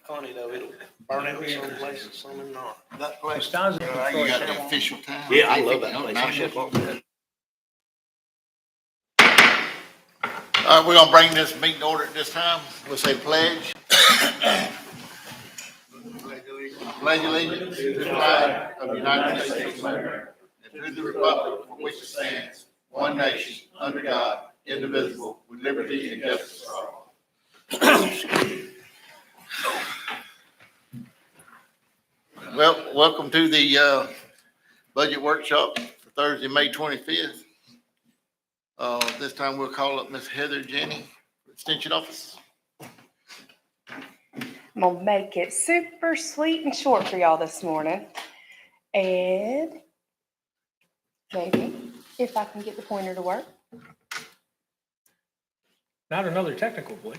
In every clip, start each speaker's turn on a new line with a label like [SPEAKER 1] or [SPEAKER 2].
[SPEAKER 1] funny though, it'll burn out some places, some and not. That place.
[SPEAKER 2] Costanza.
[SPEAKER 3] You got the official time.
[SPEAKER 1] Yeah, I love that place.
[SPEAKER 3] All right, we're gonna bring this meeting to order at this time. We'll say pledge. Pledge allegiance to the flag of the United States of America and to the republic for which it stands, one nation, under God, indivisible, with liberty and justice for all. Well, welcome to the budget workshop for Thursday, May 25th. This time we'll call up Miss Heather Jenny, Extension Office.
[SPEAKER 4] I'm gonna make it super sweet and short for y'all this morning. And maybe if I can get the pointer to work.
[SPEAKER 2] Not another technical glitch.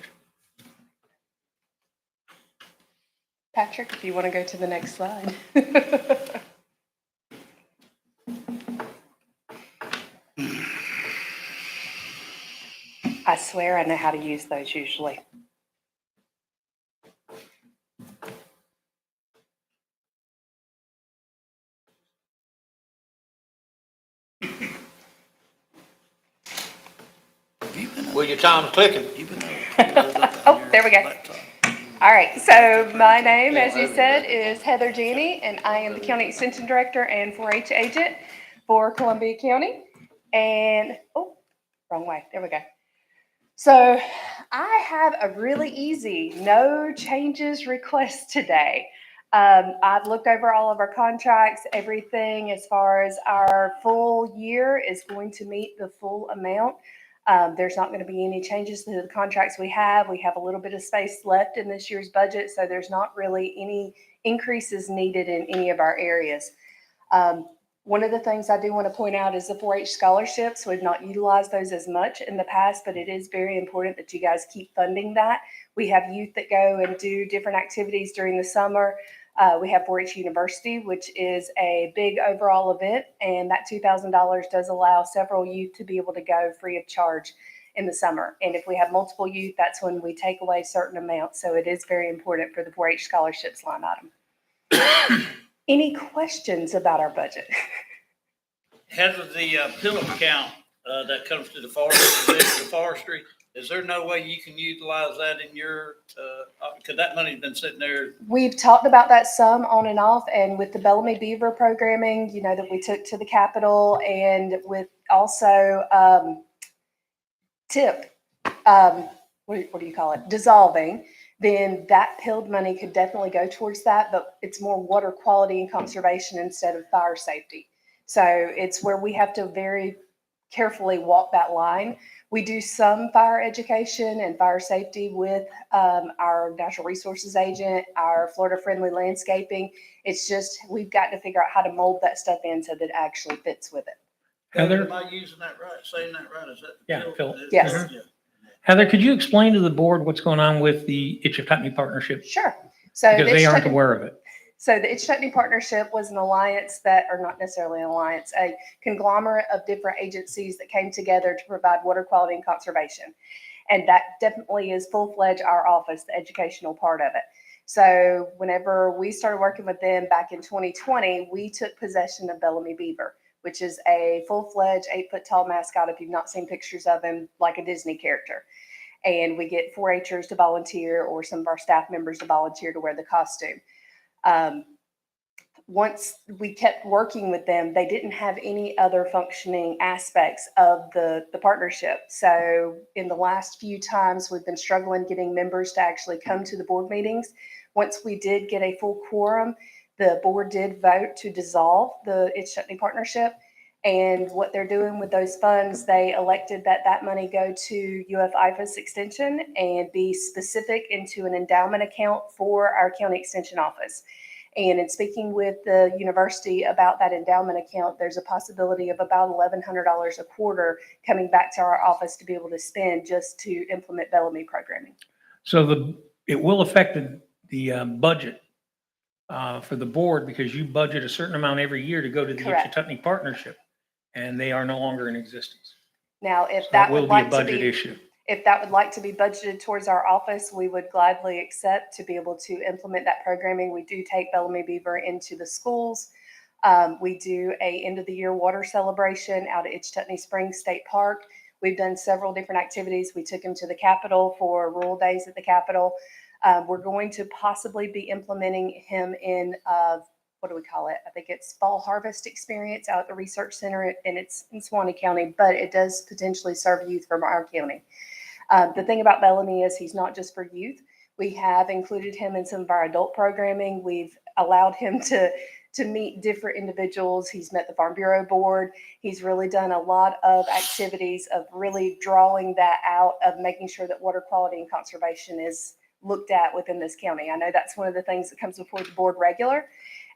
[SPEAKER 4] Patrick, if you want to go to the next slide. I swear I know how to use those usually.
[SPEAKER 1] Well, your time's clicking.
[SPEAKER 4] Oh, there we go. All right, so my name, as you said, is Heather Janney, and I am the County Extension Director and 4-H agent for Columbia County. And, oh, wrong way, there we go. So I have a really easy no changes request today. I've looked over all of our contracts, everything as far as our full year is going to meet the full amount. There's not going to be any changes to the contracts we have. We have a little bit of space left in this year's budget, so there's not really any increases needed in any of our areas. One of the things I do want to point out is the 4-H scholarships. We've not utilized those as much in the past, but it is very important that you guys keep funding that. We have youth that go and do different activities during the summer. We have 4-H University, which is a big overall event, and that $2,000 does allow several youth to be able to go free of charge in the summer. And if we have multiple youth, that's when we take away certain amounts. So it is very important for the 4-H scholarships line item. Any questions about our budget?
[SPEAKER 5] Heather, the pillow account that comes to the forestry, is there no way you can utilize that in your, because that money's been sitting there?
[SPEAKER 4] We've talked about that some on and off, and with the Bellamy Beaver programming, you know, that we took to the Capitol, and with also TIP, what do you call it, dissolving, then that PILD money could definitely go towards that, but it's more water quality and conservation instead of fire safety. So it's where we have to very carefully walk that line. We do some fire education and fire safety with our natural resources agent, our Florida Friendly Landscaping. It's just, we've got to figure out how to mold that stuff in so that it actually fits with it.
[SPEAKER 2] Heather?
[SPEAKER 5] Am I using that right, saying that right? Is that?
[SPEAKER 2] Yeah, Phil.
[SPEAKER 4] Yes.
[SPEAKER 5] Yeah.
[SPEAKER 2] Heather, could you explain to the board what's going on with the Itchituttony Partnership?
[SPEAKER 4] Sure. So
[SPEAKER 2] Because they aren't aware of it.
[SPEAKER 4] So the Itchituttony Partnership was an alliance that, or not necessarily an alliance, a conglomerate of different agencies that came together to provide water quality and conservation. And that definitely is full-fledged our office, the educational part of it. So whenever we started working with them back in 2020, we took possession of Bellamy Beaver, which is a full-fledged 8-foot-tall mascot, if you've not seen pictures of him, like a Disney character. And we get 4-Hers to volunteer or some of our staff members to volunteer to wear the costume. Once we kept working with them, they didn't have any other functioning aspects of the partnership. So in the last few times, we've been struggling getting members to actually come to the board meetings. Once we did get a full quorum, the board did vote to dissolve the Itchituttony Partnership. And what they're doing with those funds, they elected that money go to UF IFAS Extension and be specific into an endowment account for our county extension office. And in speaking with the university about that endowment account, there's a possibility of about $1,100 a quarter coming back to our office to be able to spend just to implement Bellamy programming.
[SPEAKER 2] So it will affect the budget for the board because you budget a certain amount every year to go to the
[SPEAKER 4] Correct.
[SPEAKER 2] Itchituttony Partnership, and they are no longer in existence.
[SPEAKER 4] Now, if
[SPEAKER 2] So
[SPEAKER 4] that
[SPEAKER 2] will
[SPEAKER 4] would
[SPEAKER 2] be a
[SPEAKER 4] like to
[SPEAKER 2] budget
[SPEAKER 4] be,
[SPEAKER 2] issue.
[SPEAKER 4] If that would like to be budgeted towards our office, we would gladly accept to be able to implement that programming. We do take Bellamy Beaver into the schools. We do a end of the year water celebration out at Itchtuttney Springs State Park. We've done several different activities. We took him to the Capitol for Rural Days at the Capitol. We're going to possibly be implementing him in, what do we call it? I think it's Fall Harvest Experience out at the Research Center, and it's in Suwannee County, but it does potentially serve youth from our county. The thing about Bellamy is he's not just for youth. We have included him in some of our adult programming. We've allowed him to meet different individuals. He's met the Farm Bureau Board. He's really done a lot of activities of really drawing that out, of making sure that water quality and conservation is looked at within this county. I know that's one of the things that comes before the board regular.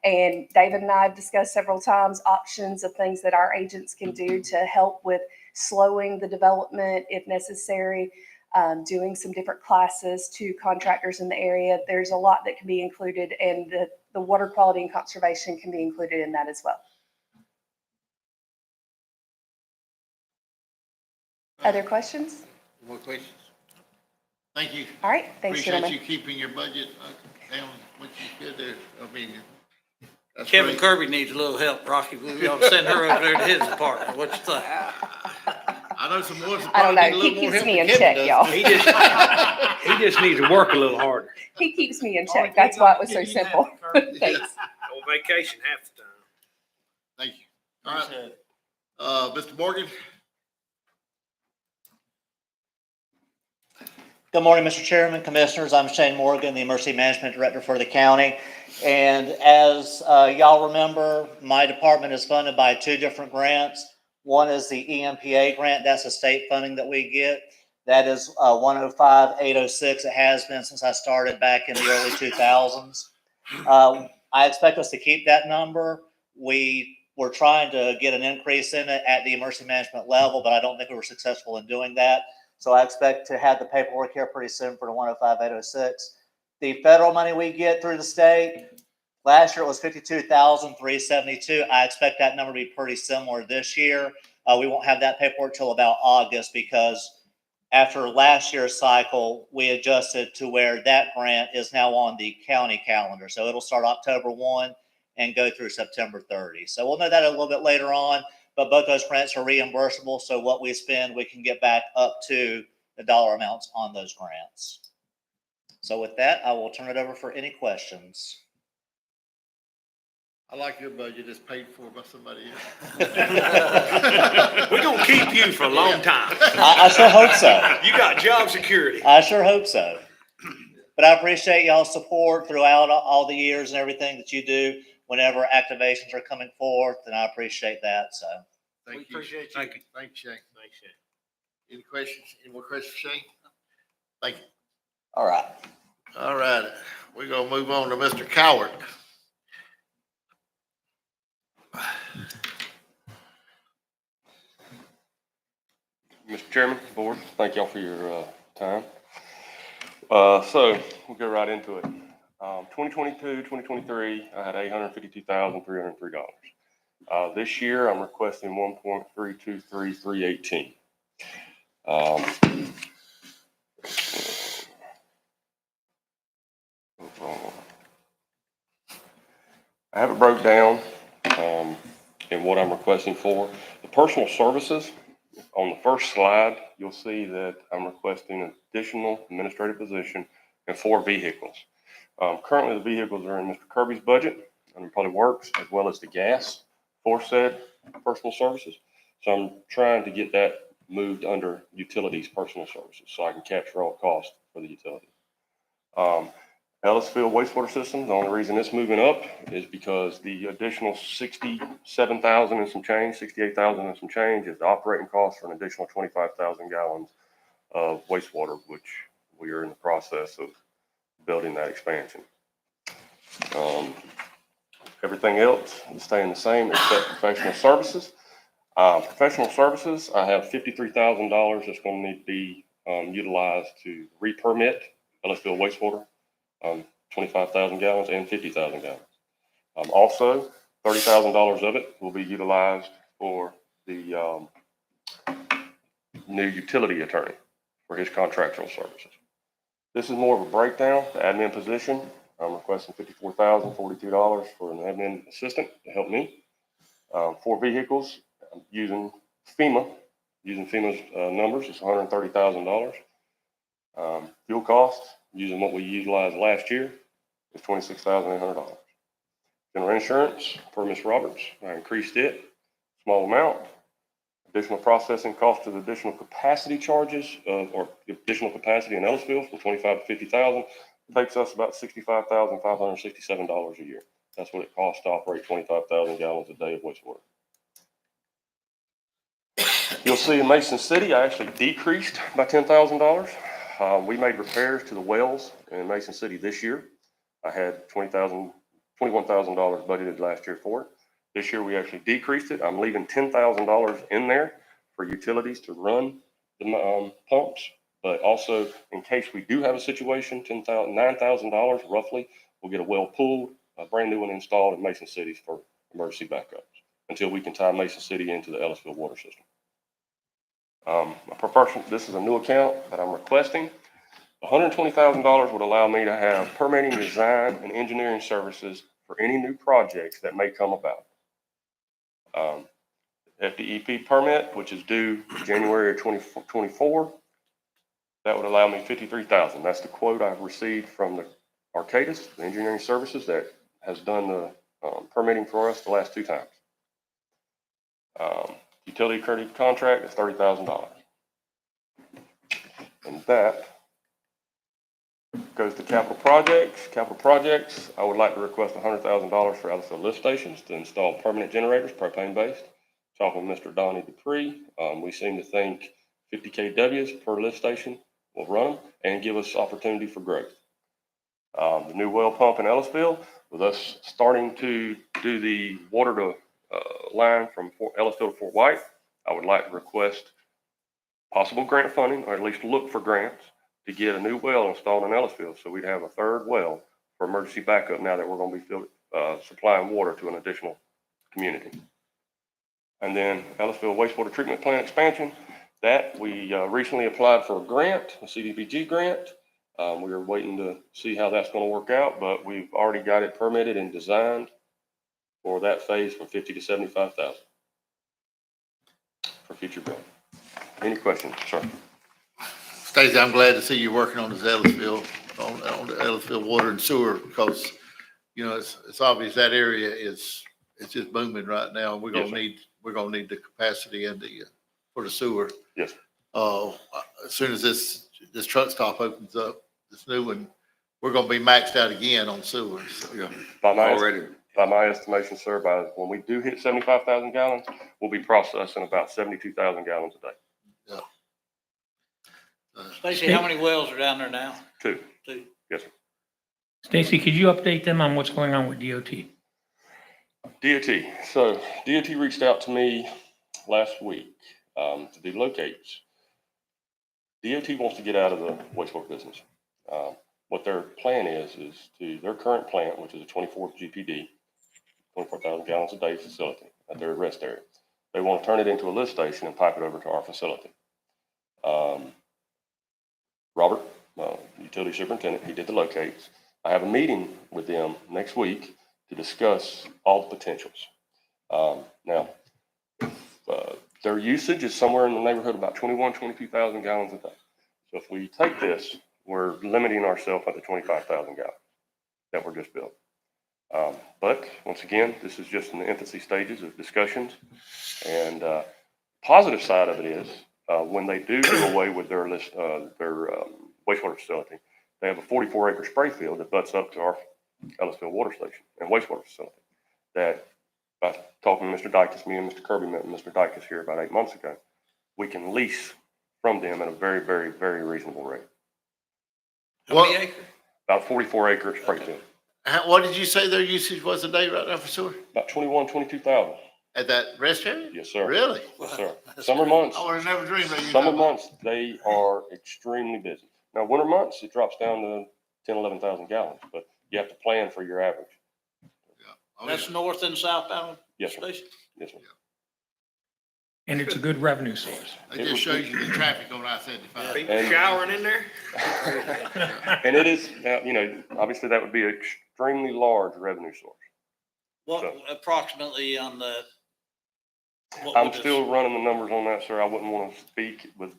[SPEAKER 4] And David and I have discussed several times options of things that our agents can do to help with slowing the development if necessary, doing some different classes to contractors in the area. There's a lot that can be included, and the water quality and conservation can be included in that as well. Other questions?
[SPEAKER 3] More questions? Thank you.
[SPEAKER 4] All right, thanks,
[SPEAKER 3] Appreciate
[SPEAKER 4] gentlemen.
[SPEAKER 3] you keeping your budget down what you should there. I mean, that's
[SPEAKER 5] Kevin
[SPEAKER 3] great.
[SPEAKER 5] Kirby needs a little help, Rocky. We ought to send her over there to his department. What you think?
[SPEAKER 3] I know some more.
[SPEAKER 4] I don't know. He keeps me in check, y'all.
[SPEAKER 1] He just needs to work a little harder.
[SPEAKER 4] He keeps me in check. That's why it was so simple. Thanks.
[SPEAKER 1] On vacation half the time.
[SPEAKER 3] Thank you. All right, Mr. Morgan.
[SPEAKER 6] Good morning, Mr. Chairman, Commissioners. I'm Shane Morgan, the Emergency Management Director for the county. And as y'all remember, my department is funded by two different grants. One is the EMPA grant. That's the state funding that we get. That is 105,806. It has been since I started back in the early 2000s. I expect us to keep that number. We were trying to get an increase in it at the emergency management level, but I don't think we were successful in doing that. So I expect to have the paperwork here pretty soon for the 105,806. The federal money we get through the state, last year it was 52,372. I expect that number to be pretty similar this year. We won't have that paperwork till about August, because after last year's cycle, we adjusted to where that grant is now on the county calendar. So it'll start October 1 and go through September 30. So we'll know that a little bit later on. But both those grants are reimbursable, so what we spend, we can get back up to the dollar amounts on those grants. So with that, I will turn it over for any questions.
[SPEAKER 3] I like your budget. It's paid for by somebody else.
[SPEAKER 1] We're gonna keep you for a long time.
[SPEAKER 6] I sure hope so.
[SPEAKER 1] You got job security.
[SPEAKER 6] I sure hope so. But I appreciate y'all's support throughout all the years and everything that you do whenever activations are coming forth, and I appreciate that. So
[SPEAKER 3] Thank you.
[SPEAKER 1] appreciate you.
[SPEAKER 3] Thank you. Thanks, Shane.
[SPEAKER 1] Thanks, Shane.
[SPEAKER 3] Any questions? Any more questions, Shane? Thank you.
[SPEAKER 6] all right.
[SPEAKER 3] All right, we're gonna move on to Mr. Coward.
[SPEAKER 7] Mr. Chairman, Board, thank y'all for your time. So we'll go right into it. 2022, 2023, I had $852,303. This year, I'm requesting $1.323318. I have it broke down in what I'm requesting for. The personal services, on the first slide, you'll see that I'm requesting an additional administrative position and 4 vehicles. Currently, the vehicles are in Mr. Kirby's budget under Public Works, as well as the gas for said personal services. So I'm trying to get that moved under utilities personal services so I can capture all costs for the utility. Ellisville wastewater systems, the only reason it's moving up is because the additional 67,000 and some change, 68,000 and some change is the operating cost for an additional 25,000 gallons of wastewater, which we are in the process of building that expansion. Everything else is staying the same except professional services. Professional services, I have $53,000 that's going to need to be utilized to re-permit Ellisville wastewater, 25,000 gallons and 50,000 gallons. Also, $30,000 of it will be utilized for the new utility attorney for his contractual services. This is more of a breakdown, the admin position. I'm requesting $54,042 for an admin assistant to help me. 4 vehicles, I'm using FEMA's numbers, it's $130,000. Fuel costs, using what we utilized last year, is $26,800. General insurance, per Ms. Roberts, I increased it, small amount. Additional processing cost of additional capacity charges, or additional capacity in Ellisville from 25 to 50,000, takes us about $65,567 a year. That's what it costs to operate 25,000 gallons a day of wastewater. You'll see in Mason City, I actually decreased by $10,000. We made repairs to the wells in Mason City this year. I had $21,000 budgeted last year for it. This year, we actually decreased it. I'm leaving $10,000 in there for utilities to run the pumps, but also in case we do have a situation, $9,000 roughly, we'll get a well pulled, a brand new one installed in Mason City for emergency backups until we can tie Mason City into the Ellisville water system. This is a new account that I'm requesting. $120,000 would allow me to have permitting, design, and engineering services for any new projects that may come about. FDEP permit, which is due January of 2024, that would allow me $53,000. That's the quote I've received from the Arcadis, the engineering services that has done the permitting for us the last 2 times. Utility credit contract is $30,000. And that goes to capital projects. Capital projects, I would like to request $100,000 for Ellisville lift stations to install permanent generators, propane-based. Talking with Mr. Donnie Dupree, we seem to think 50 kWs per lift station will run them and give us opportunity for growth. The new well pump in Ellisville, with us starting to do the water to line from Ellisville to Fort White, I would like to request possible grant funding, or at least look for grants to get a new well installed in Ellisville, so we'd have a 3rd well for emergency backup now that we're going to be supplying water to an additional community. And then Ellisville wastewater treatment plant expansion, that we recently applied for a grant, a CDBG grant. We are waiting to see how that's going to work out, but we've already got it permitted and designed for that phase from 50 to 75,000 for future bill. Any questions, sir?
[SPEAKER 3] Stacey, I'm glad to see you working on this Ellisville, on the Ellisville water and sewer, because, you know, it's obvious that area it's just booming right now. We're
[SPEAKER 7] Yes,
[SPEAKER 3] gonna
[SPEAKER 7] sir.
[SPEAKER 3] we're gonna need the capacity and for the sewer.
[SPEAKER 7] Yes.
[SPEAKER 3] As soon as this truck stop opens up, this new one, we're gonna be maxed out again on sewer. So,
[SPEAKER 7] By my estimation, sir, by when we do hit 75,000 gallons, we'll be processing about 72,000 gallons a day.
[SPEAKER 5] Stacy, how many wells are down there now?
[SPEAKER 7] 2.
[SPEAKER 5] 2.
[SPEAKER 7] Yes, sir.
[SPEAKER 2] Stacy, could you update them on what's going on with DOT?
[SPEAKER 7] DOT. So DOT reached out to me last week to do locates. DOT wants to get out of the wastewater business. What their plan is to their current plant, which is a 24 GPD, 24,000 gallons a day facility at their rest area. They want to turn it into a lift station and pipe it over to our facility. Robert, utility superintendent, he did the locates. I have a meeting with them next week to discuss all the potentials. Now, their usage is somewhere in the neighborhood of about 22,000 gallons a day. So if we take this, we're limiting ourselves at the 25,000 gallons that were just built. But once again, this is just in the infancy stages of discussions. And positive side of it is when they do away with their wastewater facility, they have a 44-acre spray field that butts up to our Ellisville water station and wastewater facility. That by talking to Mr. Dykes, me and Mr. Kirby met Mr. Dykes here about 8 months ago, we can lease from them at a very, very, very reasonable rate.
[SPEAKER 5] How many acres?
[SPEAKER 7] About 44-acre spray field.
[SPEAKER 3] what did you say their usage was a day right now for sewer?
[SPEAKER 7] About 22,000.
[SPEAKER 3] At that rest area?
[SPEAKER 7] Yes, sir.
[SPEAKER 3] Really?
[SPEAKER 7] Yes, sir. Summer months,
[SPEAKER 3] I would have never dreamed of you.
[SPEAKER 7] summer months, they are extremely busy. Now, winter months, it drops down to 10, 11,000 gallons, but you have to plan for your average.
[SPEAKER 3] Oh,
[SPEAKER 5] That's
[SPEAKER 3] yeah.
[SPEAKER 5] north and southbound
[SPEAKER 7] Yes, sir.
[SPEAKER 5] station?
[SPEAKER 7] Yes, sir.
[SPEAKER 2] and it's a good revenue source.
[SPEAKER 3] It just shows you the traffic on I-75.
[SPEAKER 1] People
[SPEAKER 7] And-
[SPEAKER 1] showering in there?
[SPEAKER 7] And it is, obviously that would be an extremely large revenue source.
[SPEAKER 5] What approximately on the? what
[SPEAKER 7] I'm
[SPEAKER 5] would this-
[SPEAKER 7] still running the numbers on that, sir. I wouldn't want to speak with,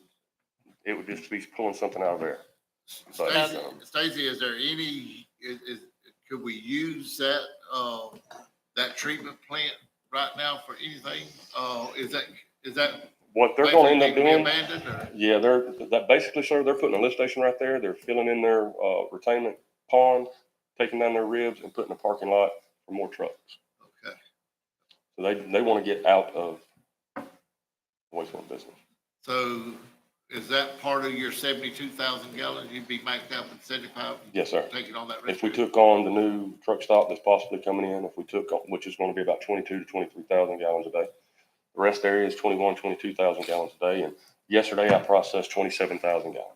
[SPEAKER 7] it would just be pulling something out of there. But,
[SPEAKER 3] Stacy, is there any, could we use that, that treatment plant right now for anything? Is that?
[SPEAKER 7] what they're gonna end up
[SPEAKER 3] basically be
[SPEAKER 7] doing,
[SPEAKER 3] Abandoned or?
[SPEAKER 7] yeah, that basically, sir, they're putting a lift station right there. They're filling in their, retainment pond, taking down their ribs and putting a parking lot for more trucks.
[SPEAKER 3] Okay.
[SPEAKER 7] So they want to get out of wastewater business.
[SPEAKER 3] So is that part of your 72,000 gallons? You'd be maxed out with 75?
[SPEAKER 7] Yes, sir.
[SPEAKER 3] Taking on that risk?
[SPEAKER 7] If we took on the new truck stop that's possibly coming in, if we took, which is going to be about 22 to 23,000 gallons a day. The rest area is 22,000 gallons a day. And yesterday I processed 27,000 gallons,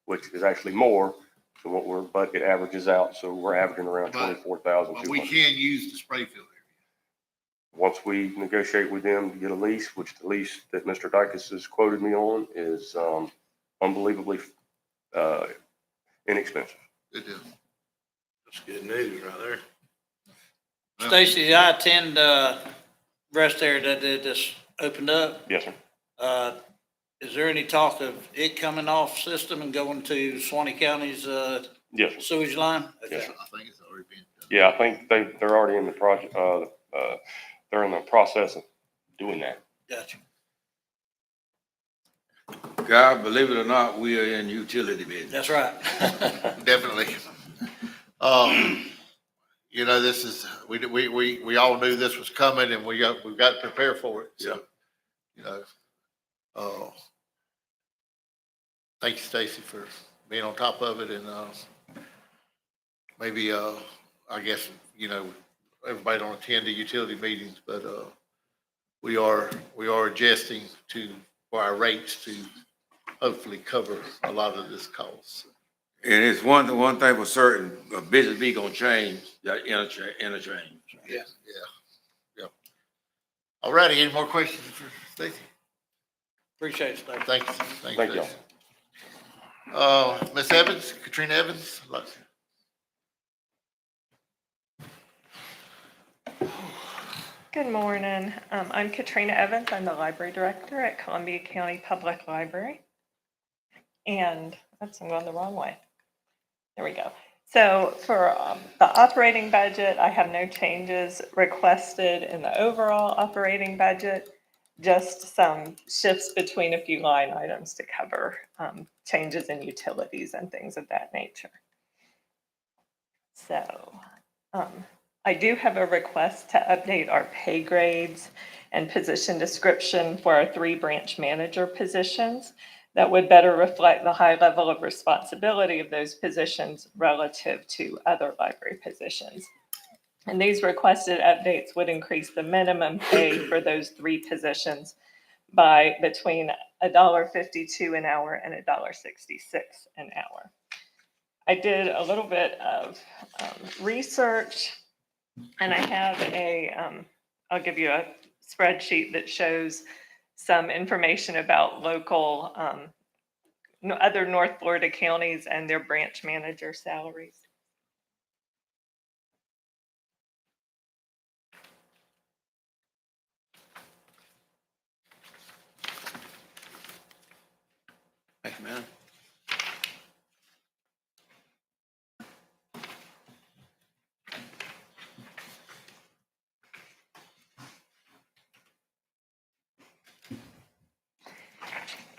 [SPEAKER 7] which is actually more than what but it averages out. So we're averaging around
[SPEAKER 3] But-
[SPEAKER 7] 24,200.
[SPEAKER 3] But we can use the spray field
[SPEAKER 7] Once we negotiate with them to get a lease, which the lease that Mr. Dykes has quoted me on is unbelievably inexpensive.
[SPEAKER 3] area. It is.
[SPEAKER 1] That's good news right there.
[SPEAKER 5] Stacy, I attend, rest area that they just opened up.
[SPEAKER 7] Yes, sir.
[SPEAKER 5] Is there any talk of it coming off system and going to Swanee County's,
[SPEAKER 7] Yes, sir.
[SPEAKER 5] sewage line?
[SPEAKER 7] Yes,
[SPEAKER 5] Okay.
[SPEAKER 3] I think it's already been done.
[SPEAKER 7] Yeah, I think they're already in the project, they're in the process of doing that.
[SPEAKER 5] Gotcha.
[SPEAKER 8] God, believe it or not, we are in utility business.
[SPEAKER 5] That's right.
[SPEAKER 3] Definitely. This is, we all knew this was coming and we've got to prepare for it. So, thank you, Stacy, for being on top of it and, maybe, I guess, everybody don't attend the utility meetings, but, we are adjusting for our rates to hopefully cover a lot of this cost.
[SPEAKER 8] And it's one thing for certain, a business be gonna change, that interchange.
[SPEAKER 3] Yeah. All righty, any more questions for Stacy?
[SPEAKER 5] Appreciate it, Stacy.
[SPEAKER 3] Thank you.
[SPEAKER 7] Thank you.
[SPEAKER 3] Stacy. Ms. Evans, Katrina Evans.
[SPEAKER 9] Good morning. I'm Katrina Evans. I'm the library director at Columbia County Public Library. And, oops, I'm going the wrong way. There we go. So for the operating budget, I have no changes requested in the overall operating budget, just some shifts between a few line items to cover changes in utilities and things of that nature. So I do have a request to update our pay grades and position description for our 3 branch manager positions that would better reflect the high level of responsibility of those positions relative to other library positions. And these requested updates would increase the minimum pay for those 3 positions by between $1.52 an hour and $1.66 an hour. I did a little bit of research, and I have I'll give you a spreadsheet that shows some information about local, other North Florida counties and their branch manager salaries.
[SPEAKER 1] Thank you, man.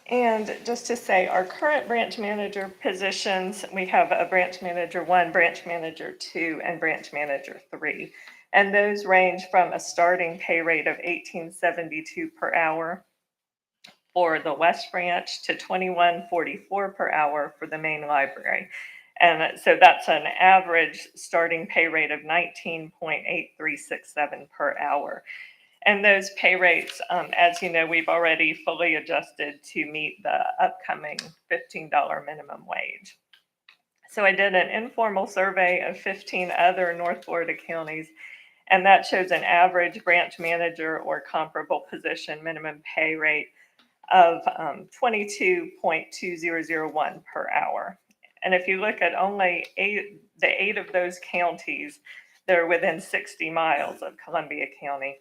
[SPEAKER 9] And just to say, our current branch manager positions, we have a branch manager 1, branch manager 2, and branch manager 3. And those range from a starting pay rate of $18.72 per hour for the West Branch to $21.44 per hour for the main library. And so that's an average starting pay rate of $19.8367 per hour. And those pay rates, as you know, we've already fully adjusted to meet the upcoming $15 minimum wage. So I did an informal survey of 15 other North Florida counties, And that shows an average branch manager or comparable position minimum pay rate of 22.2001 per hour. And if you look at only the 8 of those counties that are within 60 miles of Columbia County,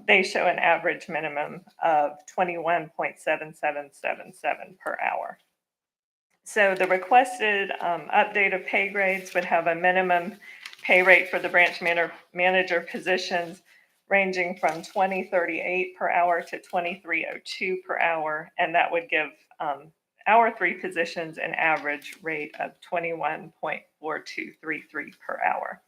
[SPEAKER 9] they show an average minimum of 21.7777 per hour. So the requested update of pay grades would have a minimum pay rate for the branch manager positions ranging from $20.38 per hour to $23.02 per hour, and that would give our 3 positions an average rate of 21.4233 per hour.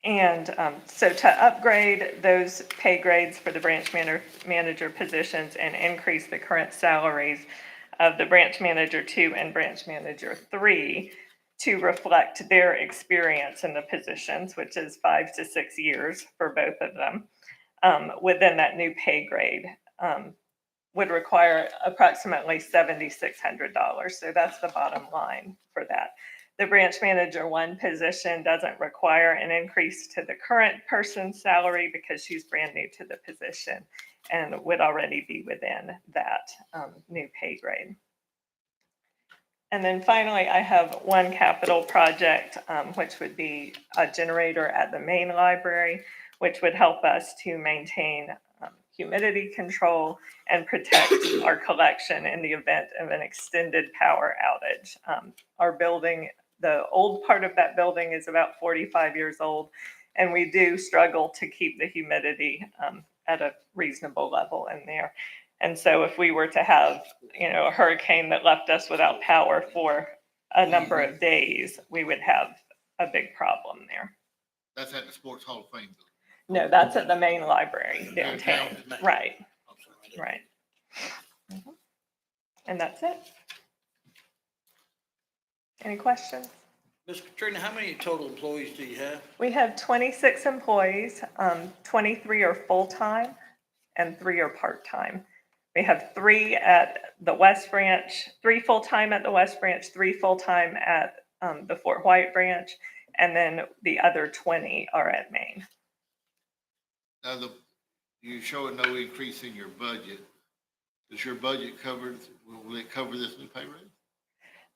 [SPEAKER 9] And so to upgrade those pay grades for the branch manager positions and increase the current salaries of the branch manager 2 and branch manager 3 to reflect their experience in the positions, which is 5 to 6 years for both of them, within that new pay grade, would require approximately $7,600. So that's the bottom line for that. The branch manager 1 position doesn't require an increase to the current person's salary because she's brand new to the position and would already be within that new pay grade. And then finally, I have one capital project, which would be a generator at the main library, which would help us to maintain humidity control and protect our collection in the event of an extended power outage. Our building, the old part of that building is about 45 years old, and we do struggle to keep the humidity at a reasonable level in there. And so if we were to have, a hurricane that left us without power for a number of days, we would have a big problem there.
[SPEAKER 3] That's at the Sports Hall of Fame building.
[SPEAKER 9] No, that's at the main library downtown. Right, right. Mhm. And that's it. Any questions?
[SPEAKER 5] Ms. Katrina, how many total employees do you have?
[SPEAKER 9] We have 26 employees, 23 are full-time and 3 are part-time. We have 3 at the West Branch, 3 full-time at the West Branch, 3 full-time at the Fort White Branch, and then the other 20 are at Maine.
[SPEAKER 3] Now, you show no increase in your budget. Is your budget covered, will it cover this new pay raise?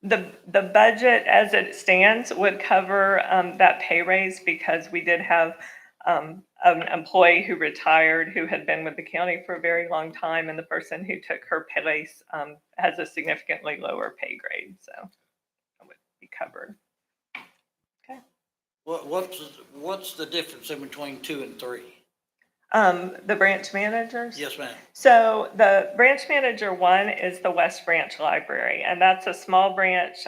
[SPEAKER 9] The budget as it stands would cover that pay raise because we did have an employee who retired who had been with the county for a very long time, and the person who took her place has a significantly lower pay grade, so it would be covered. Okay.
[SPEAKER 5] What's the difference in between 2 and 3?
[SPEAKER 9] The branch managers?
[SPEAKER 5] Yes, ma'am.
[SPEAKER 9] So the branch manager 1 is the West Branch Library, and that's a small branch,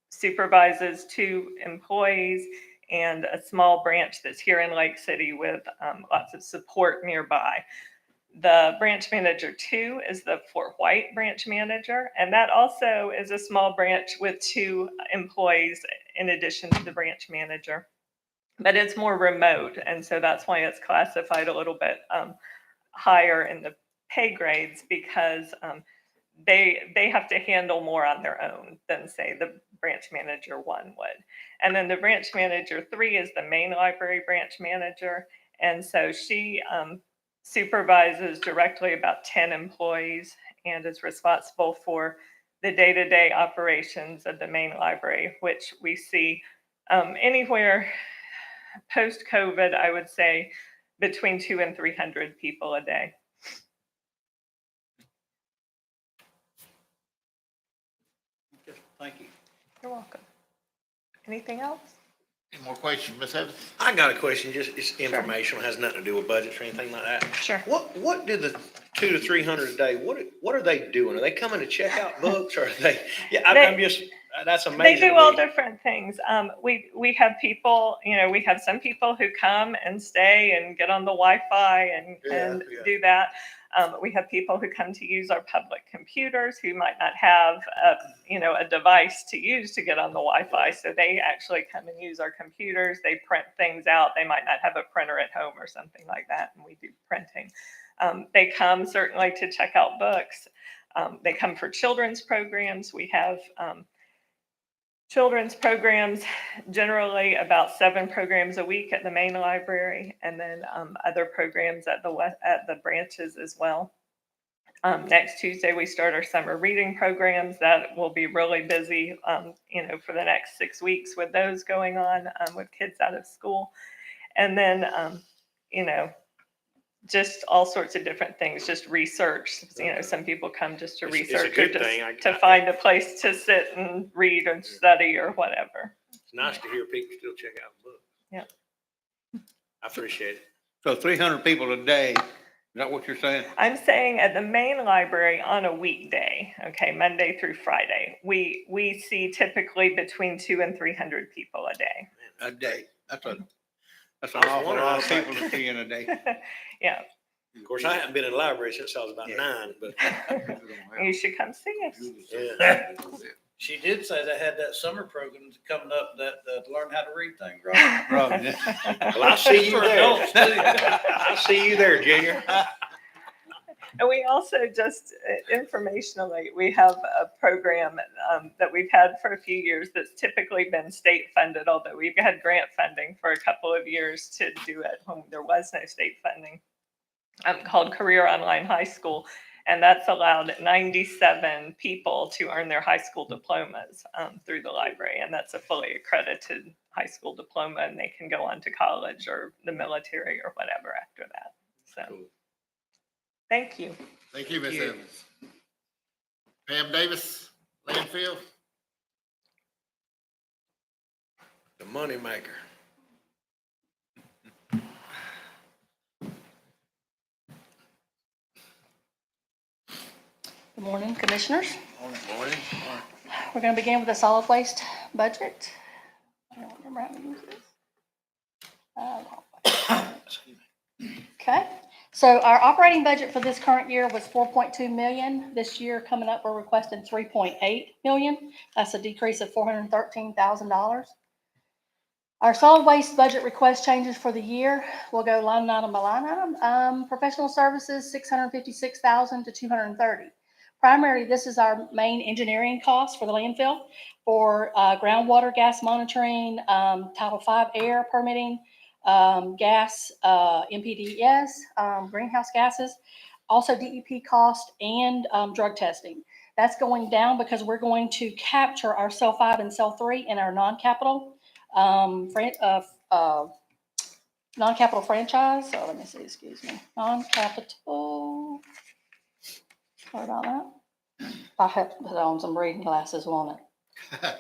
[SPEAKER 9] supervises 2 employees and a small branch that's here in Lake City with lots of support nearby. The branch manager 2 is the Fort White branch manager, and that also is a small branch with 2 employees in addition to the branch manager. But it's more remote, and so that's why it's classified a little bit higher in the pay grades because they have to handle more on their own than, say, the branch manager 1 would. And then the branch manager 3 is the main library branch manager, and so she supervises directly about 10 employees and is responsible for the day-to-day operations of the main library, which we see anywhere post-COVID, I would say between 200 and 300 people a day.
[SPEAKER 5] Thank you.
[SPEAKER 9] You're welcome. Anything else?
[SPEAKER 3] Any more questions, Ms. Evans?
[SPEAKER 1] I got a question, just, it's informational, has nothing to do with budgets or anything like that.
[SPEAKER 9] Sure.
[SPEAKER 1] What do the 200 to 300 a day, what are they doing? Are they coming to check out books or are they, I'm just, that's
[SPEAKER 9] They
[SPEAKER 1] amazing.
[SPEAKER 9] do all different things. We have people, we have some people who come and stay and get on the Wi-Fi and
[SPEAKER 1] Yeah.
[SPEAKER 9] do that. We have people who come to use our public computers who might not have a device to use to get on the Wi-Fi. So they actually come and use our computers. They print things out. They might not have a printer at home or something like that, and we do printing. They come certainly to check out books. They come for children's programs. We have children's programs, generally about 7 programs a week at the main library, and then other programs at the branches as well. Next Tuesday, we start our summer reading programs. That will be really busy, for the next 6 weeks with those going on with kids out of school. And then, just all sorts of different things, just research. Some people come just to
[SPEAKER 1] It's a
[SPEAKER 9] research or
[SPEAKER 1] good
[SPEAKER 9] just
[SPEAKER 1] thing.
[SPEAKER 9] to find a place to sit and read and study or whatever.
[SPEAKER 1] It's nice to hear people still check out books.
[SPEAKER 9] Yeah.
[SPEAKER 1] I appreciate it.
[SPEAKER 10] So 300 people a day, is that what you're saying?
[SPEAKER 9] I'm saying at the main library on a weekday, okay, Monday through Friday, we see typically between 200 and 300 people a day.
[SPEAKER 10] A day. That's an
[SPEAKER 1] I was
[SPEAKER 10] awful
[SPEAKER 1] wondering,
[SPEAKER 10] lot
[SPEAKER 1] I
[SPEAKER 10] of
[SPEAKER 1] was like-
[SPEAKER 10] people to see in a day.
[SPEAKER 9] Yeah,
[SPEAKER 1] Of course, I haven't been in the library since I was about
[SPEAKER 10] Yeah.
[SPEAKER 1] 9, but
[SPEAKER 9] you should come see us.
[SPEAKER 1] yeah.
[SPEAKER 5] She did say they had that summer program coming up that learn how to read thing, right?
[SPEAKER 10] Right.
[SPEAKER 1] Well, I'll see you
[SPEAKER 5] For
[SPEAKER 1] there.
[SPEAKER 5] adults, too.
[SPEAKER 1] I'll see you there, Junior.
[SPEAKER 9] And we also just informationally, we have a program that we've had for a few years that's typically been state funded, although we've had grant funding for a couple of years to do it when there was no state funding, called Career Online High School. And that's allowed 97 people to earn their high school diplomas through the library. And that's a fully accredited high school diploma, and they can go on to college or the military or whatever after that. So, thank you.
[SPEAKER 3] Thank you, Ms. Evans. Pam Davis, landfill.
[SPEAKER 1] The moneymaker.
[SPEAKER 11] Good morning, Commissioners.
[SPEAKER 3] Morning.
[SPEAKER 11] We're going to begin with the solid waste budget. I don't remember how to use this. Okay, so our operating budget for this current year was 4.2 million. This year coming up, we're requesting 3.8 million. That's a decrease of $413,000. Our solid waste budget request changes for the year. We'll go line item by line item. Professional services, 656,000 to 230. Primarily, this is our main engineering cost for the landfill for groundwater gas monitoring, Title V air permitting, gas, MPDES, greenhouse gases, also DEP cost and drug testing. That's going down because we're going to capture our cell 5 and cell 3 in our non-capital non-capital franchise. So let me see, excuse me, non-capital. Sorry about that. I have to put on some reading glasses, won't it?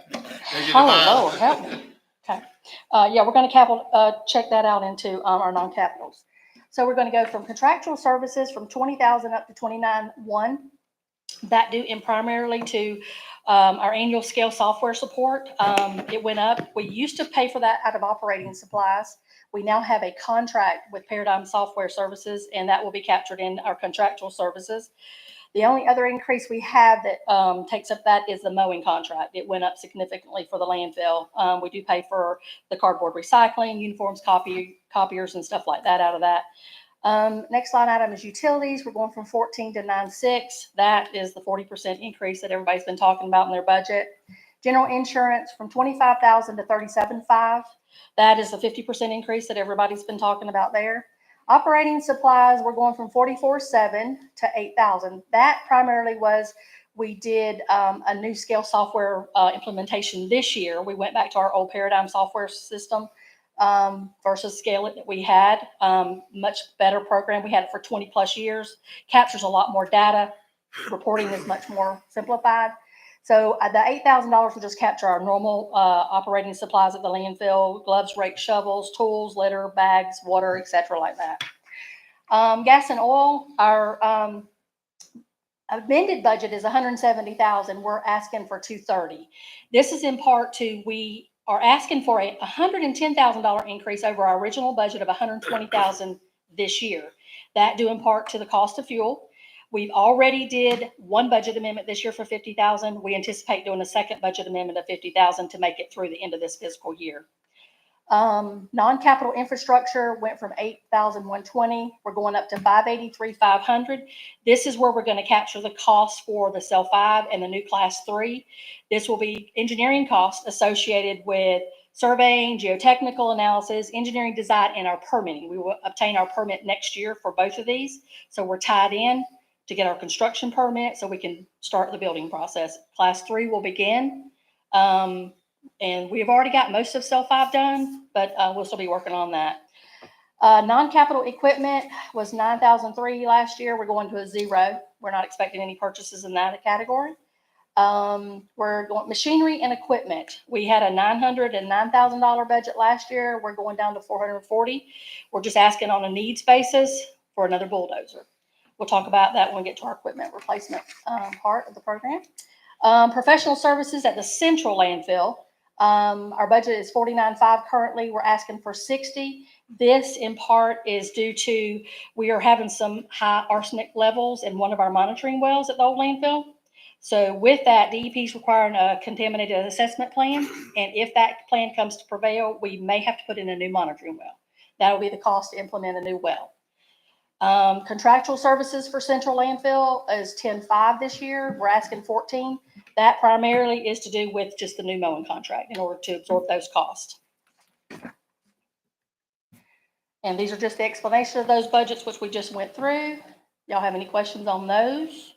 [SPEAKER 11] Oh, Lord, help me. Okay. Yeah, we're going to check that out into our non-capitals. So we're going to go from contractual services from 20,000 up to 29.1. That due in primarily to our annual scale software support. It went up. We used to pay for that out of operating supplies. We now have a contract with Paradigm Software Services, and that will be captured in our contractual services. The only other increase we have that takes up that is the mowing contract. It went up significantly for the landfill. We do pay for the cardboard recycling, uniforms, copiers, and stuff like that out of that. Next line item is utilities. We're going from 14 to 9.6. That is the 40% increase that everybody's been talking about in their budget. General insurance from 25,000 to 37.5. That is the 50% increase that everybody's been talking about there. Operating supplies, we're going from 44.7 to 8,000. That primarily was, we did a new scale software implementation this year. We went back to our old Paradigm software system versus Scale It that we had. Much better program. We had it for 20 plus years. Captures a lot more data. Reporting is much more simplified. So the $8,000 will just capture our normal operating supplies at the landfill: gloves, rakes, shovels, tools, litter, bags, water, etc., like that. Gas and oil, our amended budget is 170,000. We're asking for 230. This is in part to, we are asking for a $110,000 increase over our original budget of 120,000 this year. That due in part to the cost of fuel. We've already did one budget amendment this year for 50,000. We anticipate doing a second budget amendment of 50,000 to make it through the end of this fiscal year. Non-capital infrastructure went from 8,120. We're going up to 583,500. This is where we're going to capture the cost for the cell 5 and the new class 3. This will be engineering costs associated with surveying, geotechnical analysis, engineering design, and our permitting. We will obtain our permit next year for both of these. So we're tied in to get our construction permit so we can start the building process. Class 3 will begin. And we've already got most of cell 5 done, but we'll still be working on that. Non-capital equipment was 9,003 last year. We're going to a 0. We're not expecting any purchases in that category. We're going machinery and equipment. We had a $909,000 budget last year. We're going down to 440. We're just asking on a needs basis for another bulldozer. We'll talk about that when we get to our equipment replacement part of the program. Professional services at the central landfill. Our budget is 49.5 currently. We're asking for 60. This in part is due to we are having some high arsenic levels in one of our monitoring wells at the old landfill. So with that, DEP is requiring a contaminated assessment plan. And if that plan comes to prevail, we may have to put in a new monitoring well. That will be the cost to implement a new well. Contractual services for central landfill is 10.5 this year. We're asking 14. That primarily is to do with just the new mowing contract in order to absorb those costs. And these are just the explanation of those budgets, which we just went through. Y'all have any questions on those?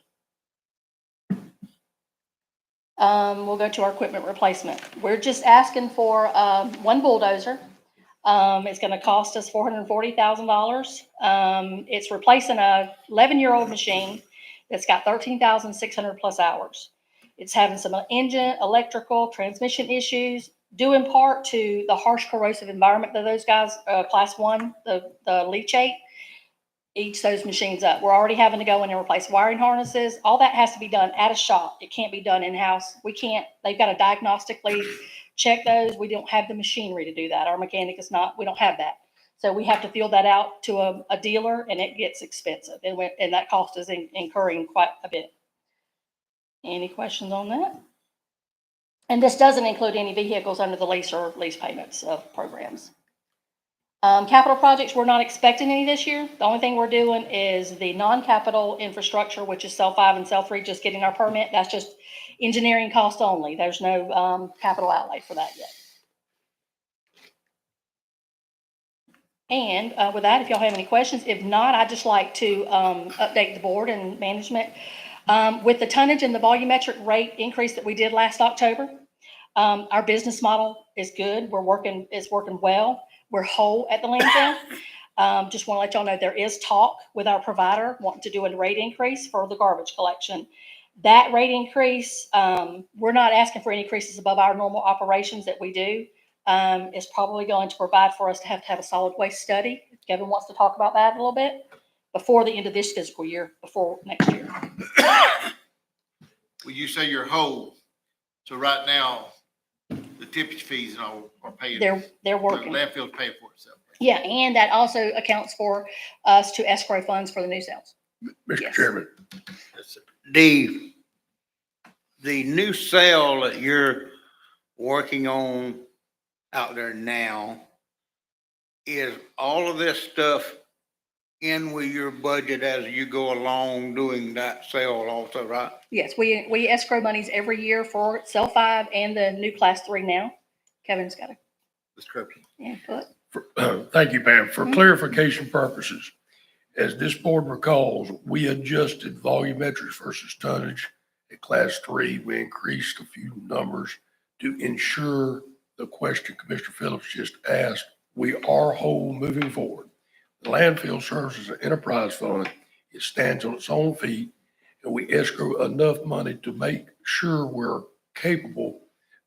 [SPEAKER 11] We'll go to our equipment replacement. We're just asking for one bulldozer. It's going to cost us $440,000. It's replacing a 11-year-old machine that's got 13,600 plus hours. It's having some engine, electrical, transmission issues, due in part to the harsh corrosive environment that those guys, class 1, the leachate, eats those machines up. We're already having to go in and replace wiring harnesses. All that has to be done at a shop. It can't be done in-house. We can't, they've got to diagnostically check those. We don't have the machinery to do that. Our mechanic is not, we don't have that. So we have to field that out to a dealer, and it gets expensive. And that cost is incurring quite a bit. Any questions on that? And this doesn't include any vehicles under the lease or lease payments of programs. Capital projects, we're not expecting any this year. The only thing we're doing is the non-capital infrastructure, which is cell 5 and cell 3, just getting our permit. That's just engineering cost only. There's no capital outlay for that yet. And with that, if y'all have any questions, if not, I'd just like to update the board and management. With the tonnage and the volumetric rate increase that we did last October, our business model is good. It's working well. We're whole at the landfill. Just want to let y'all know there is talk with our provider wanting to do a rate increase for the garbage collection. That rate increase, we're not asking for any increases above our normal operations that we do. Is probably going to provide for us to have a solid waste study. Kevin wants to talk about that a little bit before the end of this fiscal year, before next year.
[SPEAKER 3] Well, you say you're whole. So right now, the tippage fees and all are paying.
[SPEAKER 11] They're working.
[SPEAKER 3] The landfill's paying for itself.
[SPEAKER 11] Yeah, and that also accounts for us to escrow funds for the new sales.
[SPEAKER 10] Mr.
[SPEAKER 11] Yes.
[SPEAKER 10] Chairman, the new sale that you're working on out there now, is all of this stuff in with your budget as you go along doing that sale also, right?
[SPEAKER 11] Yes, we escrow monies every year for cell 5 and the new class 3 now. Kevin's got a
[SPEAKER 3] Description.
[SPEAKER 11] input.
[SPEAKER 12] Thank you, Pam. For clarification purposes, as this board recalls, we adjusted volumetrics versus tonnage at class 3. We increased a few numbers to ensure the question Commissioner Phillips just asked. We are whole moving forward. The landfill serves as an enterprise fund. It stands on its own feet, and we escrow enough money to make sure we're capable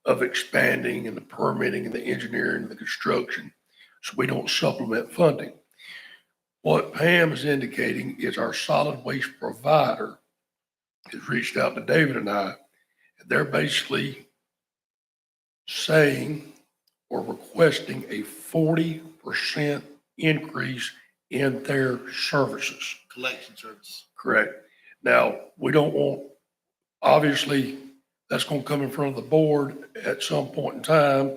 [SPEAKER 12] of expanding and the permitting and the engineering and the construction, so we don't supplement funding. What Pam is indicating is our solid waste provider has reached out to David and I, and they're basically saying or requesting a 40% increase in their services.
[SPEAKER 3] Collection service.
[SPEAKER 12] Correct. Now, we don't want, obviously, that's going to come in front of the board at some point in time.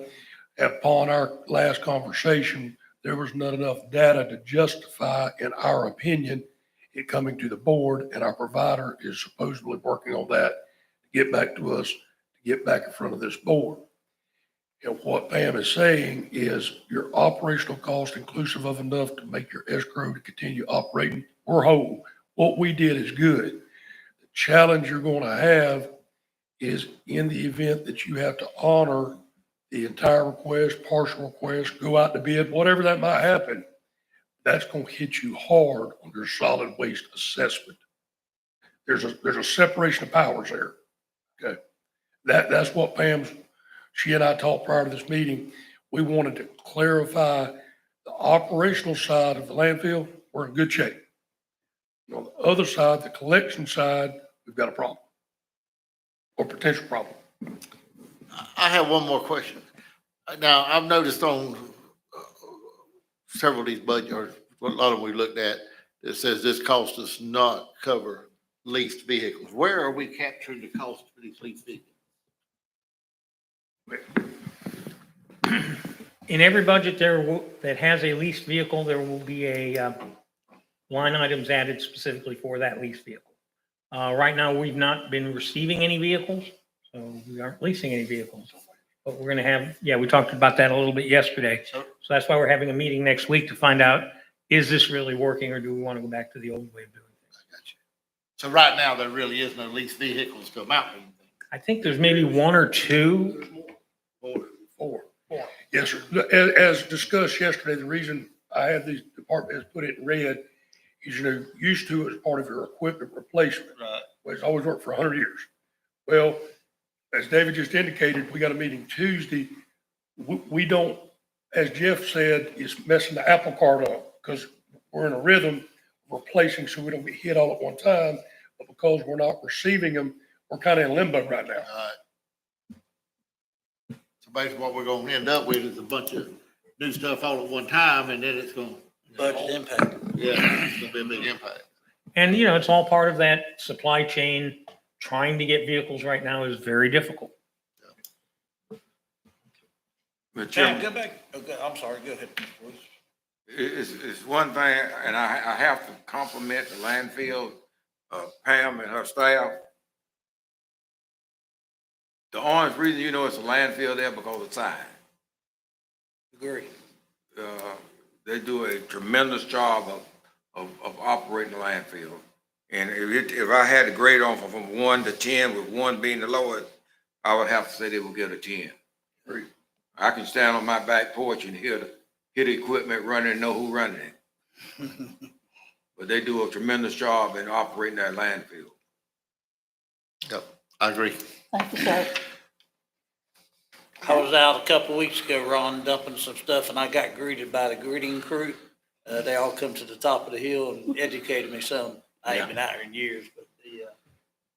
[SPEAKER 12] upon our last conversation, there was not enough data to justify, in our opinion, it coming to the board, and our provider is supposedly working on that to get back to us, to get back in front of this board. And what Pam is saying is your operational cost inclusive of enough to make your escrow to continue operating, we're whole. What we did is good. The challenge you're going to have is in the event that you have to honor the entire request, partial request, go out to bid, whatever that might happen, that's going to hit you hard on your solid waste assessment. There's a separation of powers there. Okay. That's what she and I talked prior to this meeting. We wanted to clarify the operational side of the landfill. We're in good shape. On the other side, the collection side, we've got a problem or potential problem.
[SPEAKER 3] I have one more question. Now, I've noticed on several of these budgets, or a lot of them we looked at, it says this cost does not cover leased vehicles. Where are we capturing the cost for these leased vehicles?
[SPEAKER 2] In every budget that has a leased vehicle, there will be a line items added specifically for that leased vehicle. Right now, we've not been receiving any vehicles, so we aren't leasing any vehicles. But we're gonna have, we talked about that a little bit yesterday. So that's why we're having a meeting next week to find out, is this really working or do we want to go back to the old way of doing things?
[SPEAKER 3] I got you. So right now, there really is no leased vehicles to amount to anything.
[SPEAKER 2] I think there's maybe one or two.
[SPEAKER 12] Four. Yes, sir. As discussed yesterday, the reason I had these departments put it in red is, used to as part of your equipment replacement.
[SPEAKER 3] Right.
[SPEAKER 12] Well, it's always worked for 100 years. Well, as David just indicated, we got a meeting Tuesday. We don't, as Jeff said, is messing the apple cart up because we're in a rhythm of replacing so we don't get hit all at one time. But because we're not receiving them, we're kind of in limbo right now.
[SPEAKER 3] All right. So basically what we're gonna end up with is a bunch of new stuff all at one time, and then it's gonna.
[SPEAKER 5] Budget impact.
[SPEAKER 3] Yeah, it's gonna be a big impact.
[SPEAKER 2] And, it's all part of that supply chain. Trying to get vehicles right now is very difficult.
[SPEAKER 8] But
[SPEAKER 5] Sam,
[SPEAKER 8] Chairman,
[SPEAKER 5] go back, okay, I'm sorry, go ahead.
[SPEAKER 8] it's one thing, and I have to compliment the landfill, Pam and her staff. The honest reason it's a landfill there because of sign.
[SPEAKER 5] Agree.
[SPEAKER 8] They do a tremendous job of operating the landfill. And if I had to grade on from 1 to 10, with 1 being the lowest, I would have to say they will get a 10. I can stand on my back porch and hear the equipment running and know who's running it. But they do a tremendous job in operating that landfill.
[SPEAKER 3] Yep, I agree.
[SPEAKER 11] Thank you, sir.
[SPEAKER 5] I was out a couple of weeks ago, Ron, dumping some stuff, and I got greeted by the greeting crew. They all come to the top of the hill and educated me some. I ain't been out here in years, but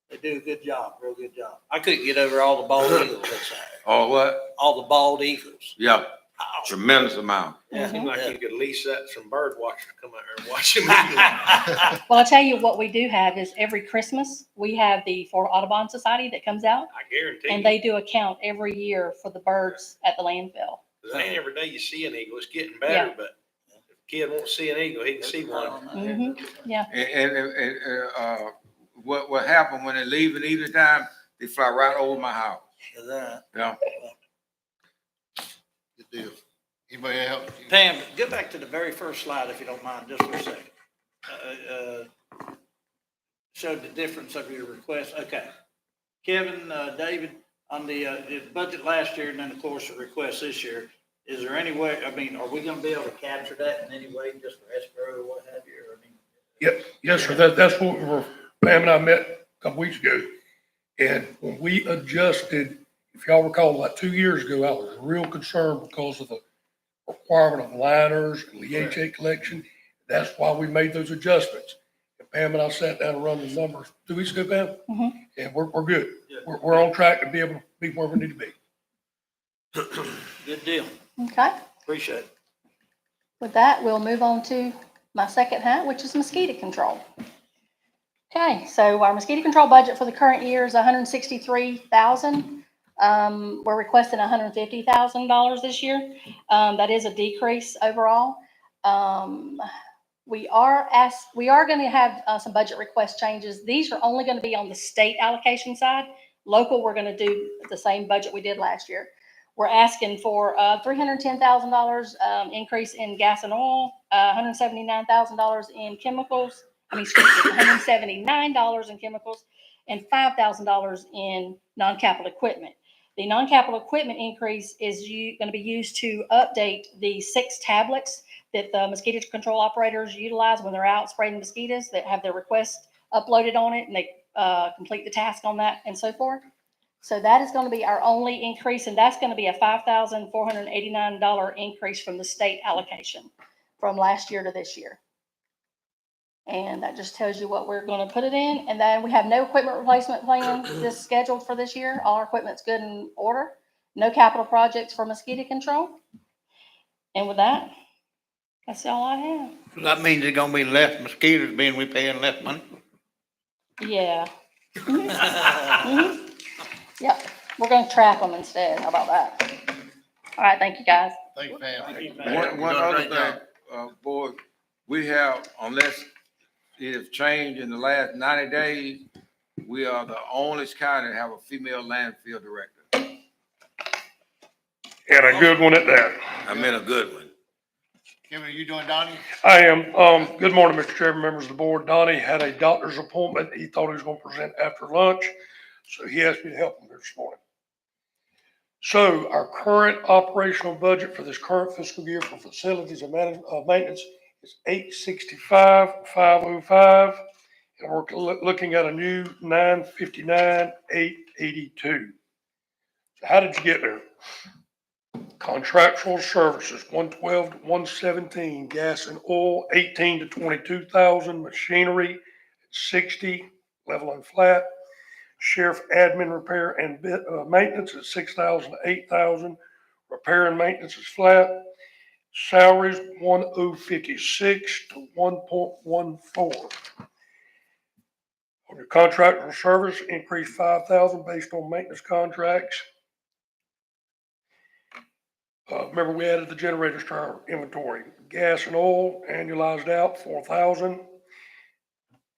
[SPEAKER 5] they do a good job, real good job. I couldn't get over all the bald eagles that's out there.
[SPEAKER 8] Oh, what?
[SPEAKER 5] All the bald eagles.
[SPEAKER 8] Yeah, tremendous amount.
[SPEAKER 5] Yeah.
[SPEAKER 1] Seems like you could lease that from bird watchers to come out here and watch them.
[SPEAKER 11] Well, I'll tell you what we do have is every Christmas, we have the Florida Audubon Society that comes out
[SPEAKER 1] I guarantee you.
[SPEAKER 11] and they do a count every year for the birds at the landfill.
[SPEAKER 1] 'Cause it ain't every day you see an eagle. It's getting
[SPEAKER 11] Yeah.
[SPEAKER 1] better, but if a kid won't see an eagle, he can see one.
[SPEAKER 11] Yeah.
[SPEAKER 8] And what happened when they leave at evening time, they fly right over my house. Yeah.
[SPEAKER 3] Good deal. Anybody else?
[SPEAKER 5] Pam, go back to the very first slide, if you don't mind, just for a second. Showed the difference of your request. Okay. Kevin, David, on the budget last year and then of course the request this year, is there any way, are we gonna be able to capture that in any way, just for escrow or what have you?
[SPEAKER 12] Yep, yes, sir. That's what Pam and I met a couple weeks ago. And when we adjusted, if y'all recall, like 2 years ago, I was real concerned because of the requirement of liners and leachate collection. That's why we made those adjustments. And Pam and I sat down and run the numbers 2 weeks ago, Pam.
[SPEAKER 11] Mhm.
[SPEAKER 12] And we're good. We're on track to be able to be where we need to be.
[SPEAKER 5] Good deal.
[SPEAKER 11] Okay.
[SPEAKER 5] Appreciate it.
[SPEAKER 11] With that, we'll move on to my second hat, which is mosquito control. Okay, so our mosquito control budget for the current year is $163,000. We're requesting $150,000 this year. That is a decrease overall. We are going to have some budget request changes. These are only going to be on the state allocation side. Local, we're going to do the same budget we did last year. We're asking for $310,000 increase in gas and oil, $179,000 in chemicals. $179 in chemicals, and $5,000 in non-capital equipment. The non-capital equipment increase is going to be used to update the 6 tablets that the mosquito control operators utilize when they're out spraying mosquitoes, that have their request uploaded on it, and they complete the task on that and so forth. So that is going to be our only increase, and that's going to be a $5,489 increase from the state allocation from last year to this year. And that just tells you what we're going to put it in. And then we have no equipment replacement plan this scheduled for this year. All our equipment's good in order. No capital projects for mosquito control. And with that, that's all I have.
[SPEAKER 10] That means there's gonna be less mosquitoes being we paying less money.
[SPEAKER 11] Yeah. Mhm. Yep. We're going to trap them instead. How about that? All right. Thank you, guys.
[SPEAKER 3] Thank you, Pam.
[SPEAKER 8] One other thing, board, we have, unless it has changed in the last 90 days, we are the only county to have a female landfill director.
[SPEAKER 12] And a good one at that.
[SPEAKER 8] I mean, a good one.
[SPEAKER 3] Kevin, are you doing Donnie?
[SPEAKER 12] I am. Good morning, Mr. Chairman, members of the board. Donnie had a doctor's appointment. He thought he was going to present after lunch, so he asked me to help him this morning. So our current operational budget for this current fiscal year for facilities and maintenance is $865,505, and we're looking at a new $959,882. So how did you get there? Contractual services, 112 to 117, gas and oil, 18 to 22,000, machinery, 60, level and flat. Sheriff admin repair and maintenance at 6,000 to 8,000. Repair and maintenance is flat. Salaries 1,056 to 1.14. On your contractual service, increase 5,000 based on maintenance contracts. Remember, we added the generators to our inventory. Gas and oil annualized out 4,000.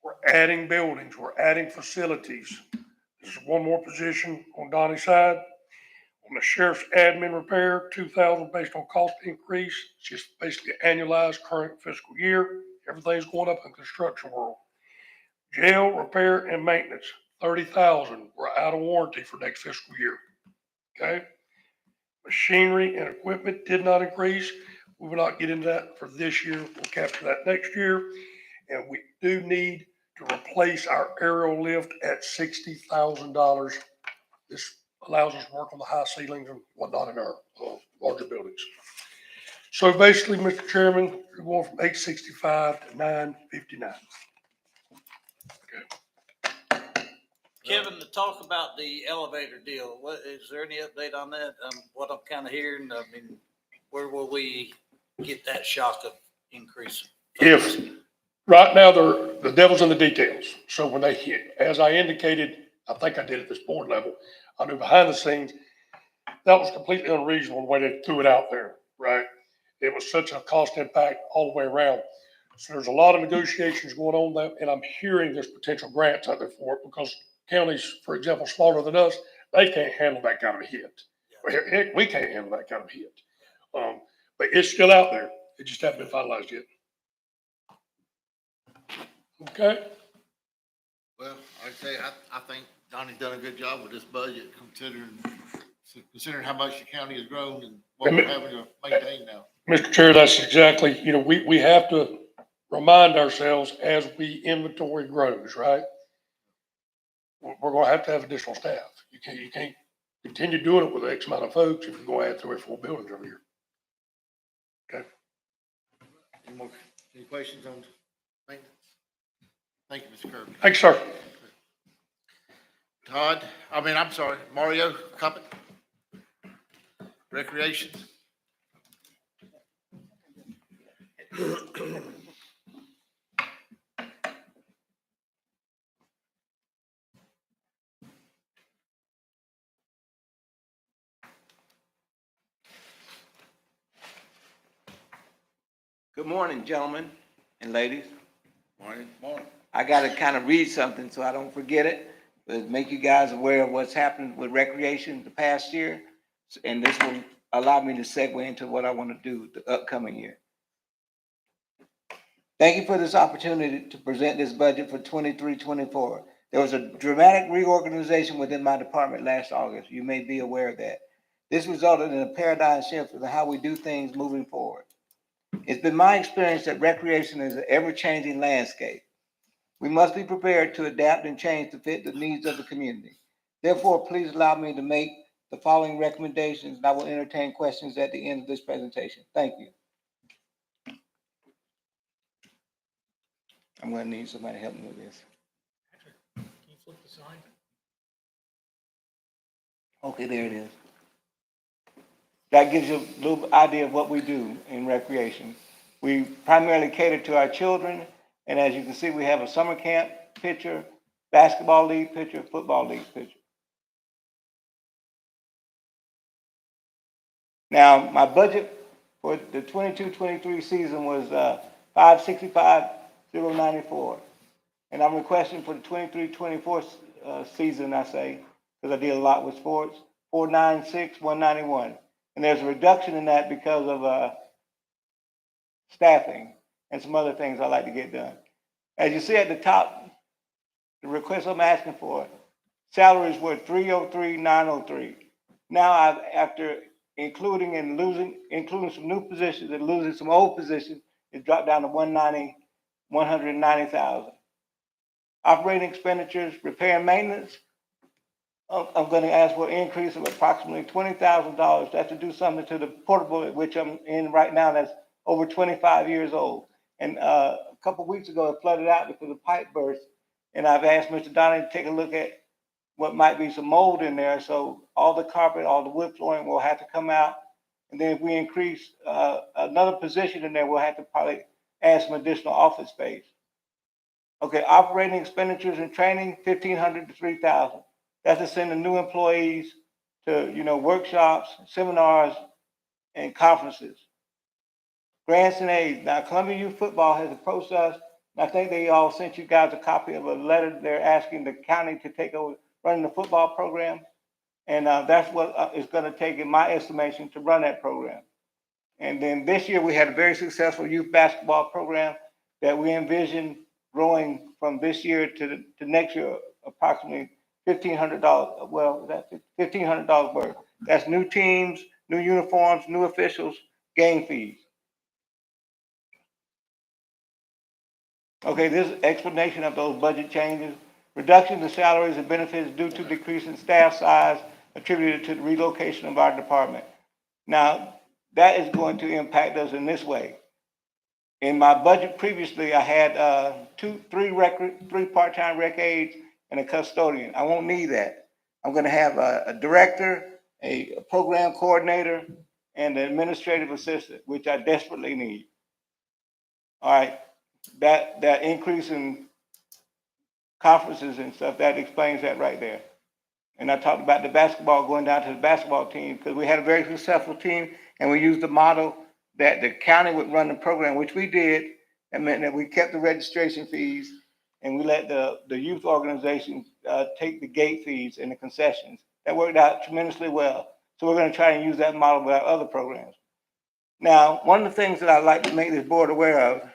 [SPEAKER 12] We're adding buildings. We're adding facilities. This is one more position on Donnie's side. On the sheriff's admin repair, 2,000 based on cost increase. It's just basically annualized current fiscal year. Everything's going up in the construction world. Jail repair and maintenance, 30,000. We're out of warranty for next fiscal year. Okay. Machinery and equipment did not increase. We will not get into that for this year. We'll capture that next year. And we do need to replace our aerial lift at $60,000. This allows us to work on the high ceilings and whatnot in our larger buildings. So basically, Mr. Chairman, you're going from 865 to 959.
[SPEAKER 5] Kevin, to talk about the elevator deal, is there any update on that? What I'm kind of hearing, I mean, where will we get that shock of increase?
[SPEAKER 12] If right now the devil's in the details. So when they hit, as I indicated, I think I did at this board level, I knew behind the scenes, that was completely unreasonable the way they threw it out there, right? It was such a cost impact all the way around. So there's a lot of negotiations going on there, and I'm hearing there's potential grants out there for it because counties, for example, smaller than us, they can't handle that kind of a hit. Heck, we can't handle that kind of hit. But it's still out there. It just hasn't been finalized yet. Okay.
[SPEAKER 3] Well, like I say, I think Donnie's done a good job with this budget, considering how much the county has grown and what we're having to maintain now.
[SPEAKER 12] Mr. Chair, that's exactly, we have to remind ourselves as we inventory grows, right? We're going to have additional staff. You can't continue doing it with X amount of folks if you're going to add 3 or 4 buildings over here. Okay.
[SPEAKER 3] Any questions on maintenance? Thank you, Mr. Kirby.
[SPEAKER 12] Thanks, sir.
[SPEAKER 3] Mario Cuppet. Recreation.
[SPEAKER 13] Good morning, gentlemen and ladies.
[SPEAKER 8] Morning. Morning.
[SPEAKER 13] I gotta kind of read something so I don't forget it, but make you guys aware of what's happened with recreation the past year. And this will allow me to segue into what I want to do the upcoming year. Thank you for this opportunity to present this budget for 23-24. There was a dramatic reorganization within my department last August. You may be aware of that. This resulted in a paradigm shift in how we do things moving forward. It's been my experience that recreation is an ever-changing landscape. We must be prepared to adapt and change to fit the needs of the community. Therefore, please allow me to make the following recommendations, and I will entertain questions at the end of this presentation. Thank you. I'm gonna need somebody to help me with this.
[SPEAKER 2] Can you flip the slide?
[SPEAKER 13] Okay, there it is. That gives you a little idea of what we do in recreation. We primarily cater to our children, and as you can see, we have a summer camp picture, basketball league picture, football league picture. Now, my budget for the 22-23 season was $565,094. And I'm requesting for the 23-24 season, I say, because I did a lot with sports, $496,191. And there's a reduction in that because of staffing and some other things I like to get done. As you see at the top, the request I'm asking for, salaries were $303,903. Now after including some new positions and losing some old positions, it dropped down to $190,000. Operating expenditures, repair and maintenance, I'm going to ask for an increase of approximately $20,000. That's to do something to the portable, which I'm in right now, that's over 25 years old. And a couple of weeks ago, it flooded out because the pipe burst. And I've asked Mr. Donnie to take a look at what might be some mold in there. So all the carpet, all the wood flooring will have to come out. And then if we increase another position in there, we'll have to probably add some additional office space. Okay, operating expenditures and training, $1,500 to $3,000. That's to send the new employees to, workshops, seminars, and conferences. Grants and aids. Now, Columbia Youth Football has approached us, and I think they all sent you guys a copy of a letter. They're asking the county to take over running the football program. And that's what it's going to take, in my estimation, to run that program. And then this year, we had a very successful youth basketball program that we envision growing from this year to next year, approximately $1,500. Well, that's $1,500 worth. That's new teams, new uniforms, new officials, game fees. Okay, this explanation of those budget changes. Reduction in salaries and benefits due to decrease in staff size attributed to the relocation of our department. Now, that is going to impact us in this way. In my budget previously, I had three part-time rec aides and a custodian. I won't need that. I'm going to have a director, a program coordinator, and an administrative assistant, which I desperately need. All right, that increase in conferences and stuff, that explains that right there. And I talked about the basketball, going down to the basketball team, because we had a very successful team, and we used the model that the county would run the program, which we did. That meant that we kept the registration fees, and we let the youth organizations take the gate fees and the concessions. That worked out tremendously well. So we're going to try and use that model with our other programs. Now, one of the things that I'd like to make this board aware of,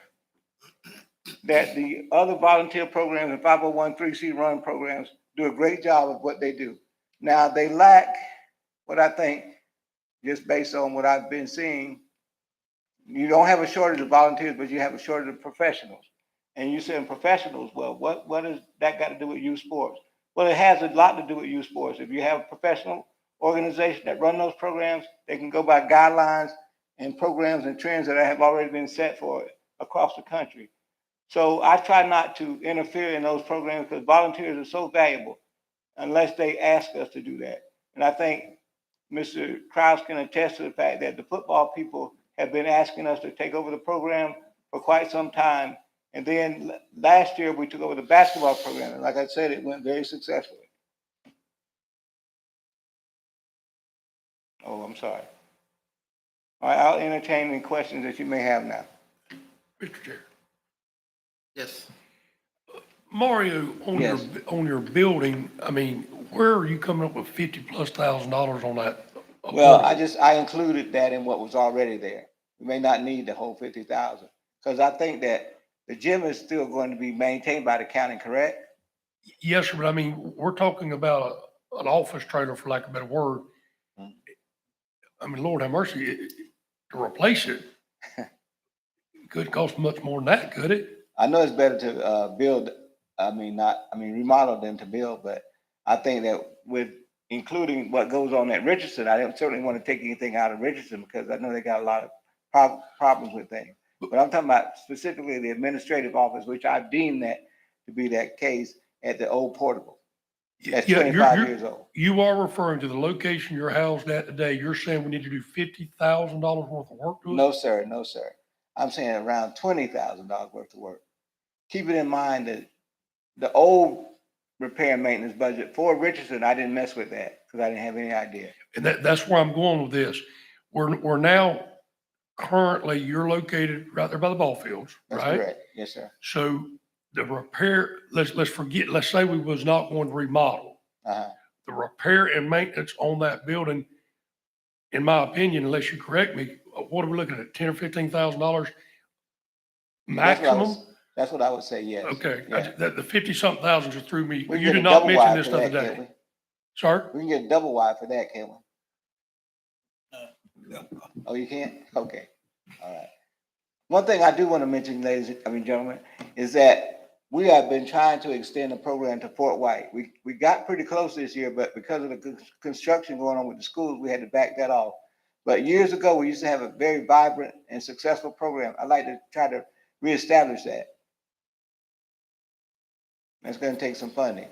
[SPEAKER 13] that the other volunteer programs and 501(c)(3) run programs do a great job of what they do. Now, they lack what I think, just based on what I've been seeing, you don't have a shortage of volunteers, but you have a shortage of professionals. And you said professionals, well, what has that got to do with youth sports? Well, it has a lot to do with youth sports. If you have a professional organization that run those programs, they can go by guidelines and programs and trends that have already been set for it across the country. So I try not to interfere in those programs because volunteers are so valuable unless they ask us to do that. And I think Mr. Krause can attest to the fact that the football people have been asking us to take over the program for quite some time. And then last year we took over the basketball program. And like I said, it went very successfully. Oh, I'm sorry. All right, I'll entertain any questions that you may have now.
[SPEAKER 12] Mr. Chair.
[SPEAKER 3] Yes.
[SPEAKER 12] Mario,
[SPEAKER 13] Yes.
[SPEAKER 12] on your building, I mean, where are you coming up with $50,000+ on that?
[SPEAKER 13] Well, I included that in what was already there. We may not need the whole 50,000, because I think that the gym is still going to be maintained by the county, correct?
[SPEAKER 12] Yes, sir, but I mean, we're talking about an office trailer, for lack of a better word. I mean, Lord have mercy, to replace it could cost much more than that, could it?
[SPEAKER 13] I know it's better to, build, remodel than to build, but I think that with including what goes on at Richardson, I don't certainly want to take anything out of Richardson because I know they got a lot of problems with things. But I'm talking about specifically the administrative office, which I've deemed that to be that case at the old portable. That's
[SPEAKER 12] Yeah,
[SPEAKER 13] 25 years old.
[SPEAKER 12] You are referring to the location you're housed at today. You're saying we need to do $50,000 worth of work to it?
[SPEAKER 13] No, sir, no, sir. I'm saying around $20,000 worth of work. Keep it in mind that the old repair and maintenance budget for Richardson, I didn't mess with that because I didn't have any idea.
[SPEAKER 12] And that's where I'm going with this. We're now currently, you're located right there by the ball fields,
[SPEAKER 13] That's
[SPEAKER 12] right?
[SPEAKER 13] correct. Yes, sir.
[SPEAKER 12] So the repair, let's say we was not going to remodel.
[SPEAKER 13] Uh-huh.
[SPEAKER 12] The repair and maintenance on that building, in my opinion, unless you correct me, what are we looking at, $10,000 or $15,000 maximum?
[SPEAKER 13] That's what I would say, yes.
[SPEAKER 12] Okay,
[SPEAKER 13] Yeah.
[SPEAKER 12] the 50-something thousand just threw me.
[SPEAKER 13] We can
[SPEAKER 12] You
[SPEAKER 13] get
[SPEAKER 12] did
[SPEAKER 13] a
[SPEAKER 12] not
[SPEAKER 13] double
[SPEAKER 12] mention
[SPEAKER 13] wide
[SPEAKER 12] this
[SPEAKER 13] for
[SPEAKER 12] the other
[SPEAKER 13] that, can't
[SPEAKER 12] day.
[SPEAKER 13] we?
[SPEAKER 12] Sorry?
[SPEAKER 13] We can get a double wide for that, can't we? Oh, you can't? Okay, all right. One thing I do want to mention, gentlemen, is that we have been trying to extend the program to Fort White. We got pretty close this year, but because of the construction going on with the schools, we had to back that off. But years ago, we used to have a very vibrant and successful program. I'd like to try to reestablish that. That's going to take some funding.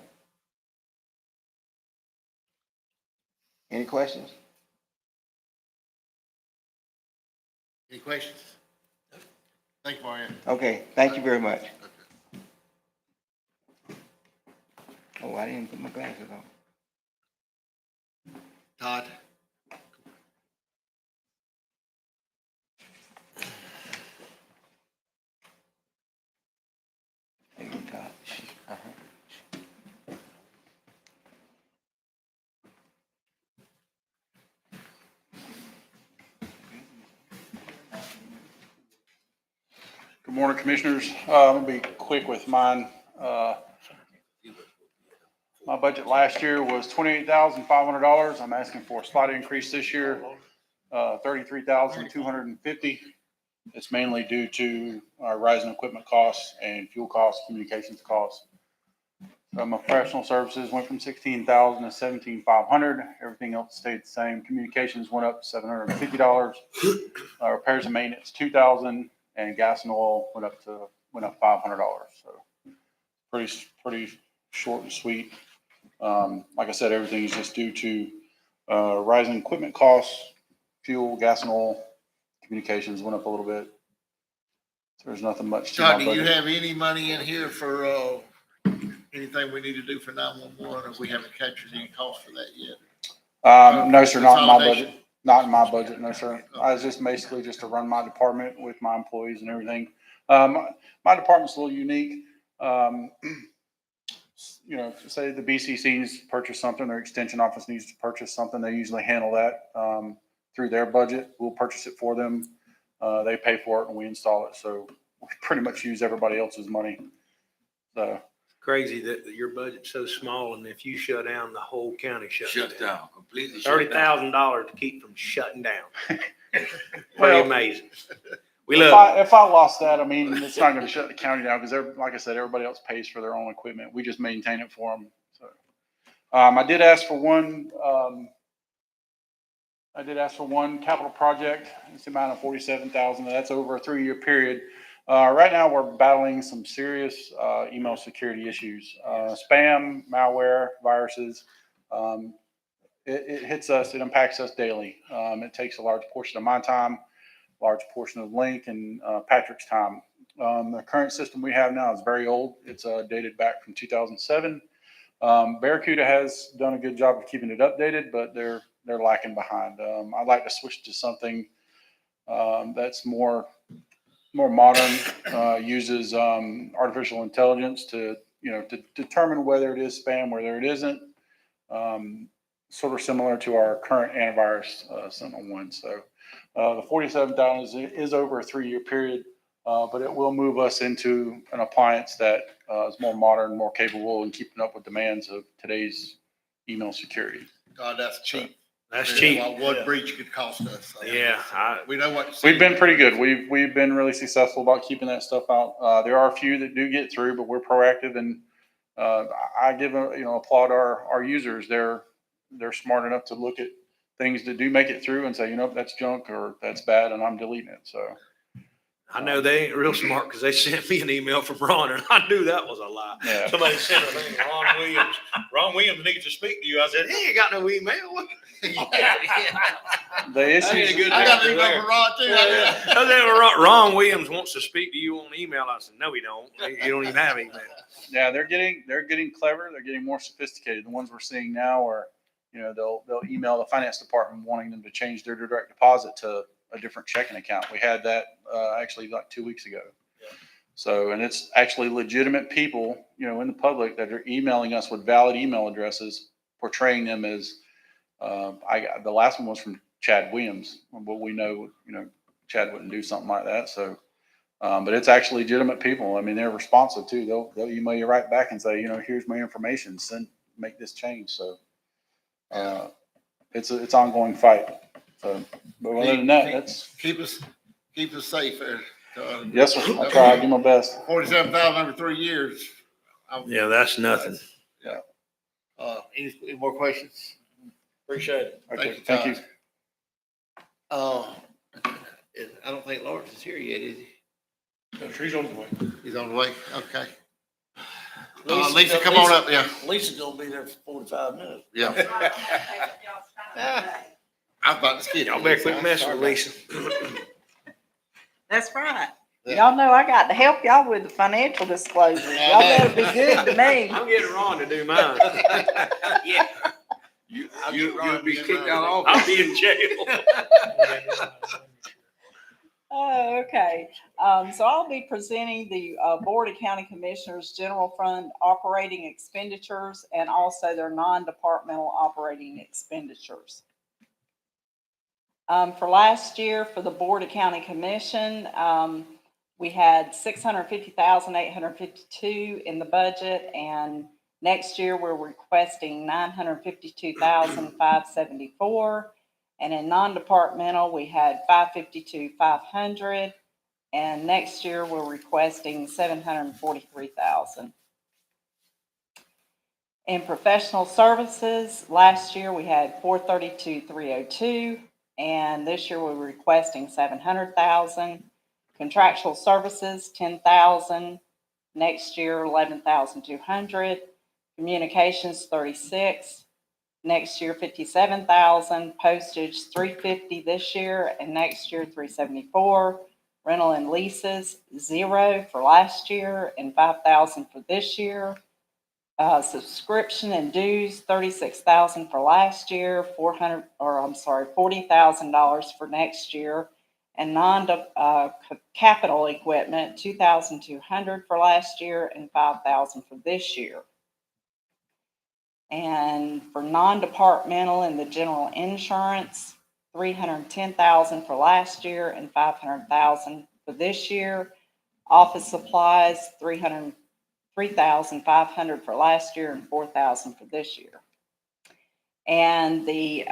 [SPEAKER 13] Any questions?
[SPEAKER 3] Any questions? Thank you, Mario.
[SPEAKER 13] Okay, thank you very much. Oh, I didn't put my glasses on.
[SPEAKER 3] Todd?
[SPEAKER 13] Thank you, Todd. Uh-huh.
[SPEAKER 14] Good morning, Commissioners. I'm gonna be quick with mine. My budget last year was $28,500. I'm asking for a slight increase this year, $33,250. It's mainly due to our rising equipment costs and fuel costs, communications costs. My professional services went from $16,000 to $17,500. Everything else stayed the same. Communications went up $750. Repairs and maintenance, $2,000, and gas and oil went up $500. So pretty short and sweet. Like I said, everything is just due to rising equipment costs, fuel, gas and oil. Communications went up a little bit. So there's nothing much to my
[SPEAKER 3] Todd, do you
[SPEAKER 14] budget.
[SPEAKER 3] have any money in here for, anything we need to do for 911, or we haven't captured any cost for that yet?
[SPEAKER 14] No, sir, not in my
[SPEAKER 3] Consolidation.
[SPEAKER 14] budget. Not in my budget, no, sir. I was just basically just to run my department with my employees and everything. My department's a little unique. Say the BCC needs to purchase something, their extension office needs to purchase something, they usually handle that through their budget. We'll purchase it for them. They pay for it and we install it. So we pretty much use everybody else's money. So
[SPEAKER 1] Crazy that your budget's so small, and if you shut down, the whole county shuts
[SPEAKER 8] Shut
[SPEAKER 1] down.
[SPEAKER 8] down, completely shut down.
[SPEAKER 1] $30,000 to keep from shutting down. Pretty
[SPEAKER 14] Well,
[SPEAKER 1] amazing. We
[SPEAKER 14] If
[SPEAKER 1] love it.
[SPEAKER 14] I lost that, I mean, it's not going to shut the county down because, like I said, everybody else pays for their own equipment. We just maintain it for them. So, I did ask for one. I did ask for one capital project. It's the amount of $47,000. That's over a 3-year period. Right now, we're battling some serious email security issues, spam, malware, viruses. It hits us. It impacts us daily. It takes a large portion of my time, large portion of Link and Patrick's time. The current system we have now is very old. It's dated back from 2007. Barracuda has done a good job of keeping it updated, but they're lacking behind. I'd like to switch to something that's more more modern, uses artificial intelligence to, to determine whether it is spam, whether it isn't. Sort of similar to our current antivirus SentinelOne. So the 47,000 is over a 3-year period, but it will move us into an appliance that is more modern, more capable, and keeping up with demands of today's email security.
[SPEAKER 3] God, that's cheap.
[SPEAKER 1] That's cheap.
[SPEAKER 3] What breach could cost us.
[SPEAKER 1] Yeah,
[SPEAKER 3] We know what.
[SPEAKER 14] We've been pretty good. We've been really successful about keeping that stuff out. There are a few that do get through, but we're proactive, and I give applaud our users. They're smart enough to look at things that do make it through and say, that's junk or that's bad, and I'm deleting it. So
[SPEAKER 1] I know they ain't real smart because they sent me an email from Ron, and I knew that was a lie.
[SPEAKER 14] Yeah.
[SPEAKER 1] Somebody sent a thing, Ron Williams. Ron Williams needs to speak to you. I said, he ain't got no email.
[SPEAKER 14] the issues.
[SPEAKER 3] I got an email from Ron too.
[SPEAKER 1] I said, Ron Williams wants to speak to you on email. I said, no, he don't. You don't even have email.
[SPEAKER 14] Yeah, they're getting clever. They're getting more sophisticated. The ones we're seeing now are, they'll email the finance department wanting them to change their direct deposit to a different checking account. We had that actually like 2 weeks ago.
[SPEAKER 1] Yeah.
[SPEAKER 14] So, and it's actually legitimate people, in the public that are emailing us with valid email addresses, portraying them as, the last one was from Chad Williams, but we know, Chad wouldn't do something like that. So, but it's actually legitimate people. I mean, they're responsive too. They'll email you right back and say, here's my information, make this change. So, it's an ongoing fight. So, but other than that, that's
[SPEAKER 3] keep us safe.
[SPEAKER 14] yes, sir. I try. I do my best.
[SPEAKER 3] 47,000 over 3 years.
[SPEAKER 1] Yeah, that's nothing.
[SPEAKER 3] Yeah. Any more questions?
[SPEAKER 1] Appreciate it.
[SPEAKER 14] Okay, thank you.
[SPEAKER 3] I don't think Lawrence is here yet, is he?
[SPEAKER 12] No, she's on the way.
[SPEAKER 3] He's on the way. Okay. Lisa, come on up. Yeah.
[SPEAKER 5] Lisa's gonna be there for 45 minutes.
[SPEAKER 3] Yeah. I'm about to skip.
[SPEAKER 1] Y'all better quit messing with Lisa.
[SPEAKER 11] That's right.
[SPEAKER 3] Yeah.
[SPEAKER 11] Y'all know I got to help y'all with the financial disclosures. Y'all better be good to me.
[SPEAKER 1] I'm getting Ron to do mine. Yeah.
[SPEAKER 8] You'll be kicked out of
[SPEAKER 1] I'll
[SPEAKER 8] office.
[SPEAKER 1] be in jail.
[SPEAKER 11] Oh, okay. So I'll be presenting the Board of County Commissioners General Fund operating expenditures and also their non-departmental operating expenditures. For last year, for the Board of County Commission, we had $650,852 in the budget, and next year we're requesting $952,574. And in non-departmental, we had $552,500, and next year we're requesting $743,000. In professional services, last year we had $432,302, and this year we're requesting $700,000. Contractual services, $10,000. Next year, $11,200. Communications, $36,000. Next year, $57,000. Postage, $350 this year, and next year, $374. Rental and leases, $0 for last year and $5,000 for this year. Subscription and dues, $36,000 for last year, $40,000 for next year, and capital equipment, $2,200 for last year and $5,000 for this year. And for non-departmental and the general insurance, $310,000 for last year and $500,000 for this year. Office supplies, $3,500 for last year and $4,000 for this year. And the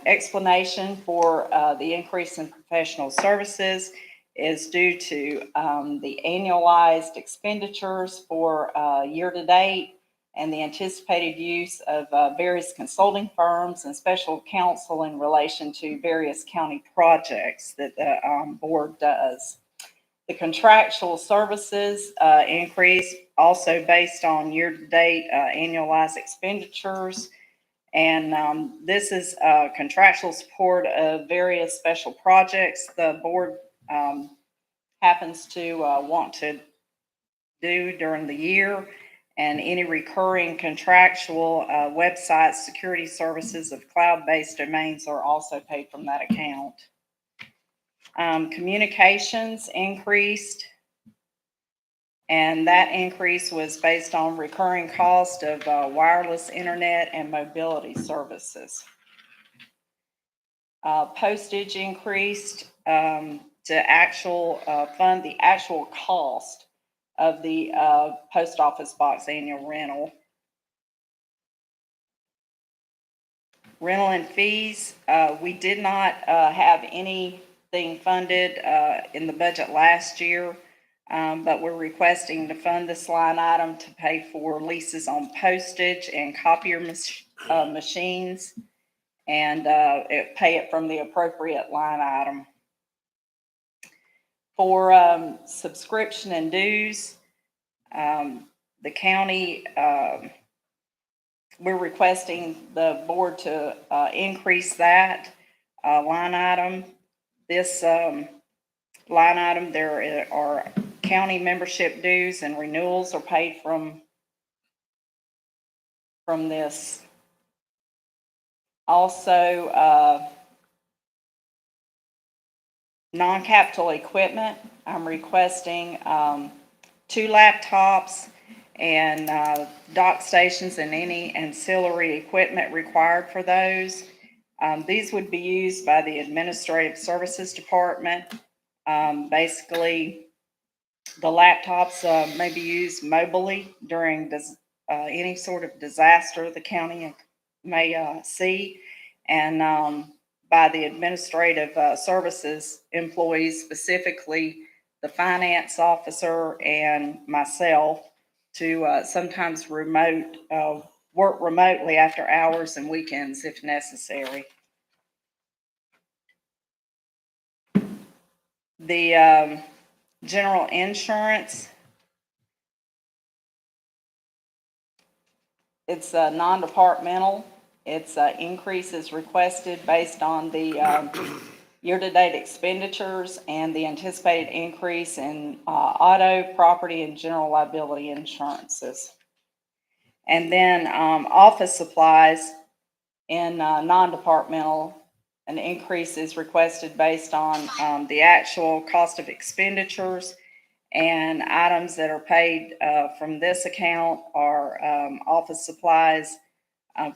[SPEAKER 11] explanation for the increase in professional services is due to the annualized expenditures for year-to-date and the anticipated use of various consulting firms and special counsel in relation to various county projects that the board does. The contractual services increase also based on year-to-date annualized expenditures. And this is contractual support of various special projects the board happens to want to do during the year. And any recurring contractual website security services of cloud-based domains are also paid from that account.
[SPEAKER 15] Communications increased, and that increase was based on recurring cost of wireless internet and mobility services. Postage increased to actual fund the actual cost of the post office box annual rental. Rental and fees, we did not have anything funded in the budget last year, but we're requesting to fund this line item to pay for leases on postage and copier machines, and pay it from the appropriate line item. For subscription and dues, the county, we're requesting the board to increase that line item. This line item, there are county membership dues and renewals are paid from this. Also, non-capital equipment, I'm requesting 2 laptops and dock stations and any ancillary equipment required for those. These would be used by the Administrative Services Department. Basically, the laptops may be used mobilely during any sort of disaster the county may see, and by the Administrative Services employees, specifically the finance officer and myself, to sometimes work remotely after hours and weekends if necessary. The general insurance, it's non-departmental. Its increase is requested based on the year-to-date expenditures and the anticipated increase in auto, property, and general liability insurances. And then office supplies in non-departmental, an increase is requested based on the actual cost of expenditures, and items that are paid from this account are office supplies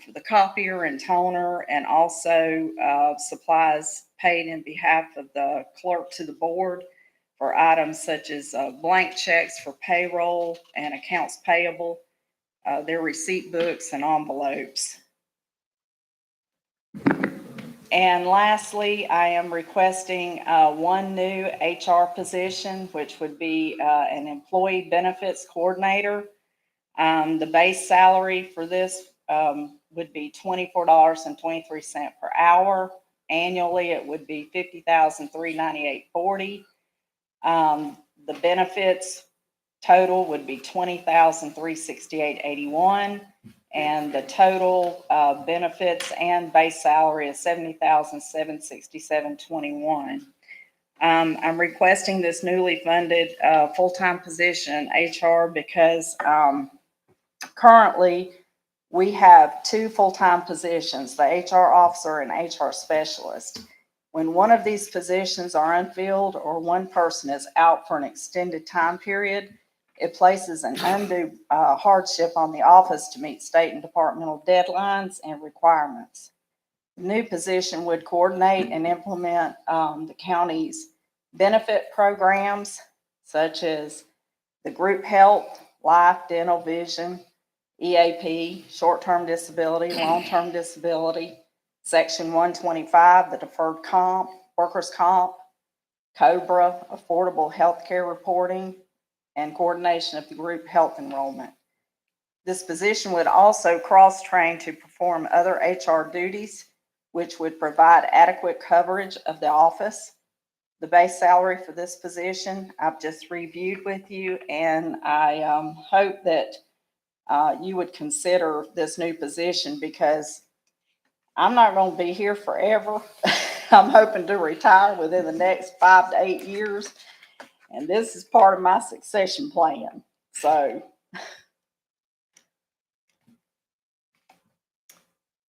[SPEAKER 15] for the copier and toner, and also supplies paid in behalf of the clerk to the board for items such as blank checks for payroll and accounts payable, their receipt books and envelopes. And lastly, I am requesting one new HR position, which would be an employee benefits coordinator. The base salary for this would be $24.23 per hour. Annually, it would be $50,398.40. The benefits total would be $20,368.81, and the total benefits and base salary is $70,767.21. I'm requesting this newly funded full-time position in HR because currently we have 2 full-time positions, the HR officer and HR specialist. When one of these positions are unfilled or one person is out for an extended time period, it places an undue hardship on the office to meet state and departmental deadlines and requirements. The new position would coordinate and implement the county's benefit programs, such as the group health, life, dental, vision, EAP, short-term disability, long-term disability, Section 125, the deferred comp, workers' comp, COBRA, affordable health care reporting, and coordination of the group health enrollment. This position would also cross-train to perform other HR duties, which would provide adequate coverage of the office. The base salary for this position, I've just reviewed with you, and I hope that you would consider this new position because I'm not going to be here forever. I'm hoping to retire within the next 5 to 8 years, and this is part of my succession plan. So,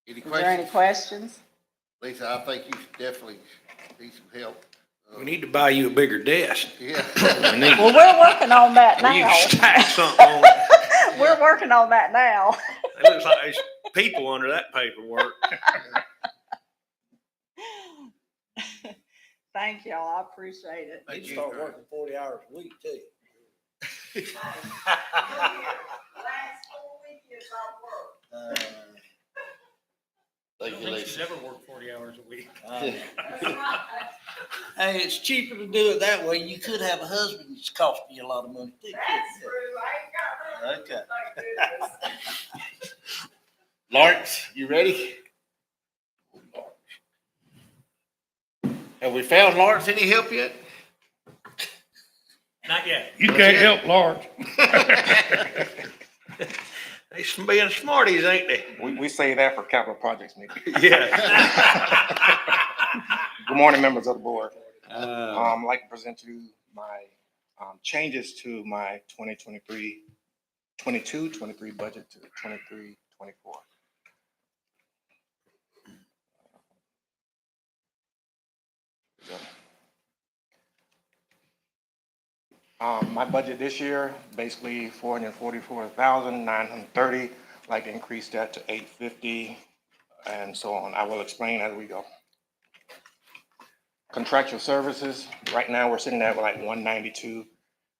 [SPEAKER 3] Any
[SPEAKER 15] is there any
[SPEAKER 3] questions?
[SPEAKER 15] questions?
[SPEAKER 3] Lisa, I think you should definitely need some help.
[SPEAKER 1] We need to buy you a bigger desk.
[SPEAKER 3] Yeah.
[SPEAKER 1] We need,
[SPEAKER 15] Well, we're working on that
[SPEAKER 1] you
[SPEAKER 15] now.
[SPEAKER 1] stack something on it.
[SPEAKER 15] We're working on that now.
[SPEAKER 1] It looks like there's people under that paperwork.
[SPEAKER 15] Thank y'all, I appreciate it.
[SPEAKER 5] Need to start working 40 hours a week too.
[SPEAKER 3] Thank you, Lisa.
[SPEAKER 2] Never work 40 hours a week.
[SPEAKER 5] Hey, it's cheaper to do it that way. You could have a husband that's costing you a lot of money too. Okay.
[SPEAKER 3] Lawrence, you ready? Have we found Lawrence any help yet?
[SPEAKER 2] Not yet.
[SPEAKER 12] You can't help Lawrence.
[SPEAKER 1] They being smarties, ain't they?
[SPEAKER 16] We say that for capital projects meeting.
[SPEAKER 1] Yeah.
[SPEAKER 16] Good morning, members of the board.
[SPEAKER 3] Uh,
[SPEAKER 16] I'd like to present you my changes to my 22-23 budget to 23-24. My budget this year, basically 444,930, like to increase that to 850 and so on. I will explain as we go. Contractual services, right now we're sitting at like 192,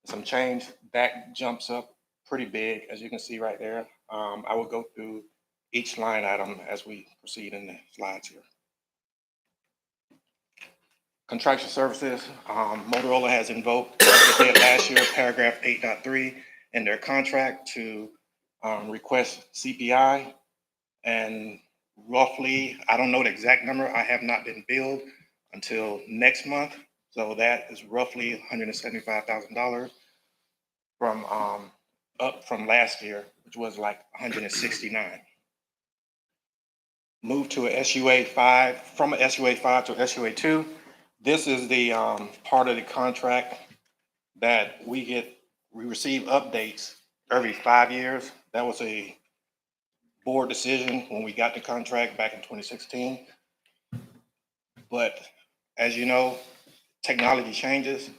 [SPEAKER 16] some change. That jumps up pretty big, as you can see right there. I will go through each line item as we proceed in the slides here. Contractual services, Motorola has invoked, as they did last year, paragraph 8.3 in their contract to request CPI. And roughly, I don't know the exact number, I have not been billed until next month. So that is roughly $175,000 from up from last year, which was like 169. Move to a SUA 5, from a SUA 5 to SUA 2. This is the part of the contract that we receive updates every 5 years. That was a board decision when we got the contract back in 2016. But as you know, technology changes.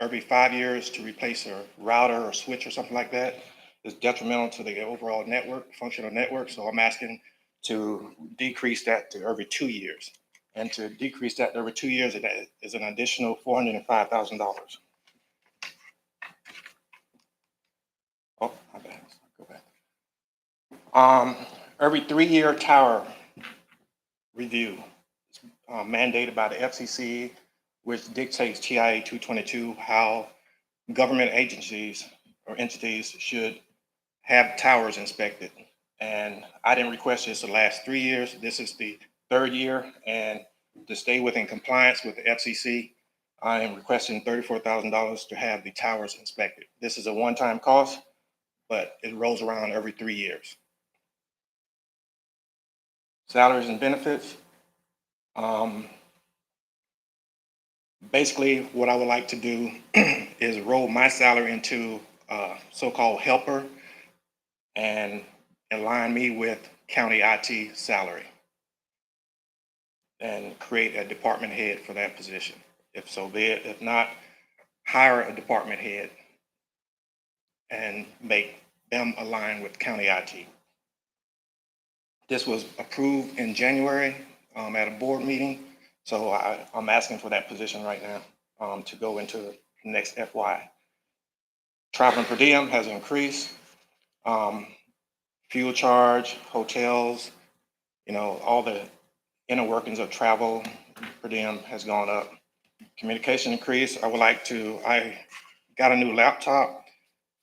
[SPEAKER 16] Every 5 years to replace a router or switch or something like that is detrimental to the overall network, functional network. So I'm asking to decrease that to every 2 years. And to decrease that every 2 years, it is an additional $405,000. Oh, my bad. Go back. Every 3-year tower review is mandated by the FCC, which dictates TIA 222 how government agencies or entities should have towers inspected. And I didn't request this the last 3 years. This is the 3rd year, and to stay within compliance with the FCC, I am requesting $34,000 to have the towers inspected. This is a one-time cost, but it rolls around every 3 years. Salaries and benefits. Basically, what I would like to do is roll my salary into so-called helper and align me with county IT salary and create a department head for that position. If so be it, if not, hire a department head and make them align with county IT. This was approved in January at a board meeting. So I'm asking for that position right now to go into the next FY. Travel and per diem has increased. Fuel charge, hotels, all the inner workings of travel per diem has gone up. Communication increase. I got a new laptop,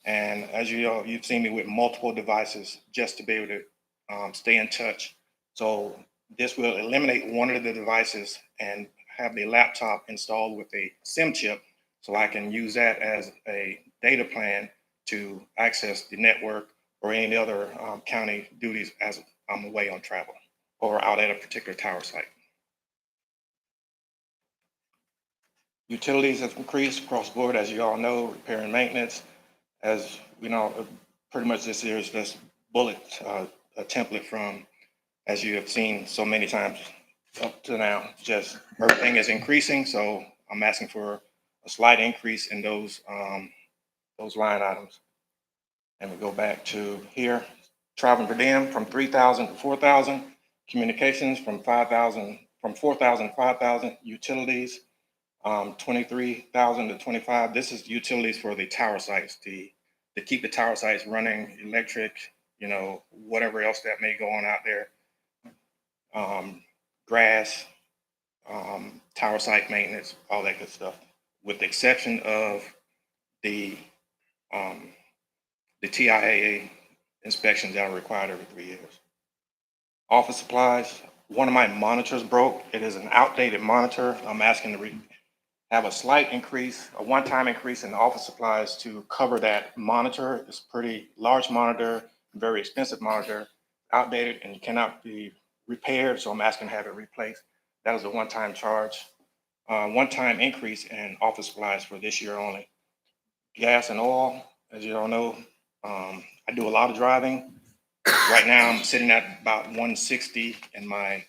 [SPEAKER 16] and as you've seen me with multiple devices just to be able to stay in touch. So this will eliminate one of the devices and have the laptop installed with a SIM chip, so I can use that as a data plan to access the network or any other county duties as I'm away on travel or out at a particular tower site. Utilities have increased across the board, as you all know, repair and maintenance. As we know, pretty much this year is this bullet a template from, as you have seen so many times up to now, just everything is increasing. So I'm asking for a slight increase in those line items. And we go back to here, travel per diem from 3,000 to 4,000, communications from 4,000 to 5,000, utilities, 23,000 to 25. This is utilities for the tower sites, to keep the tower sites running, electric, you know, whatever else that may go on out there. Grass, tower site maintenance, all that good stuff, with the exception of the TIAA inspections that are required every 3 years. Office supplies, one of my monitors broke. It is an outdated monitor. I'm asking to have a slight increase, a one-time increase in office supplies to cover that monitor. It's a pretty large monitor, very expensive monitor, outdated and cannot be repaired, so I'm asking to have it replaced. That was a one-time charge. One-time increase in office supplies for this year only. Gas and oil, as you all know, I do a lot of driving. Right now, I'm sitting at about 160 in my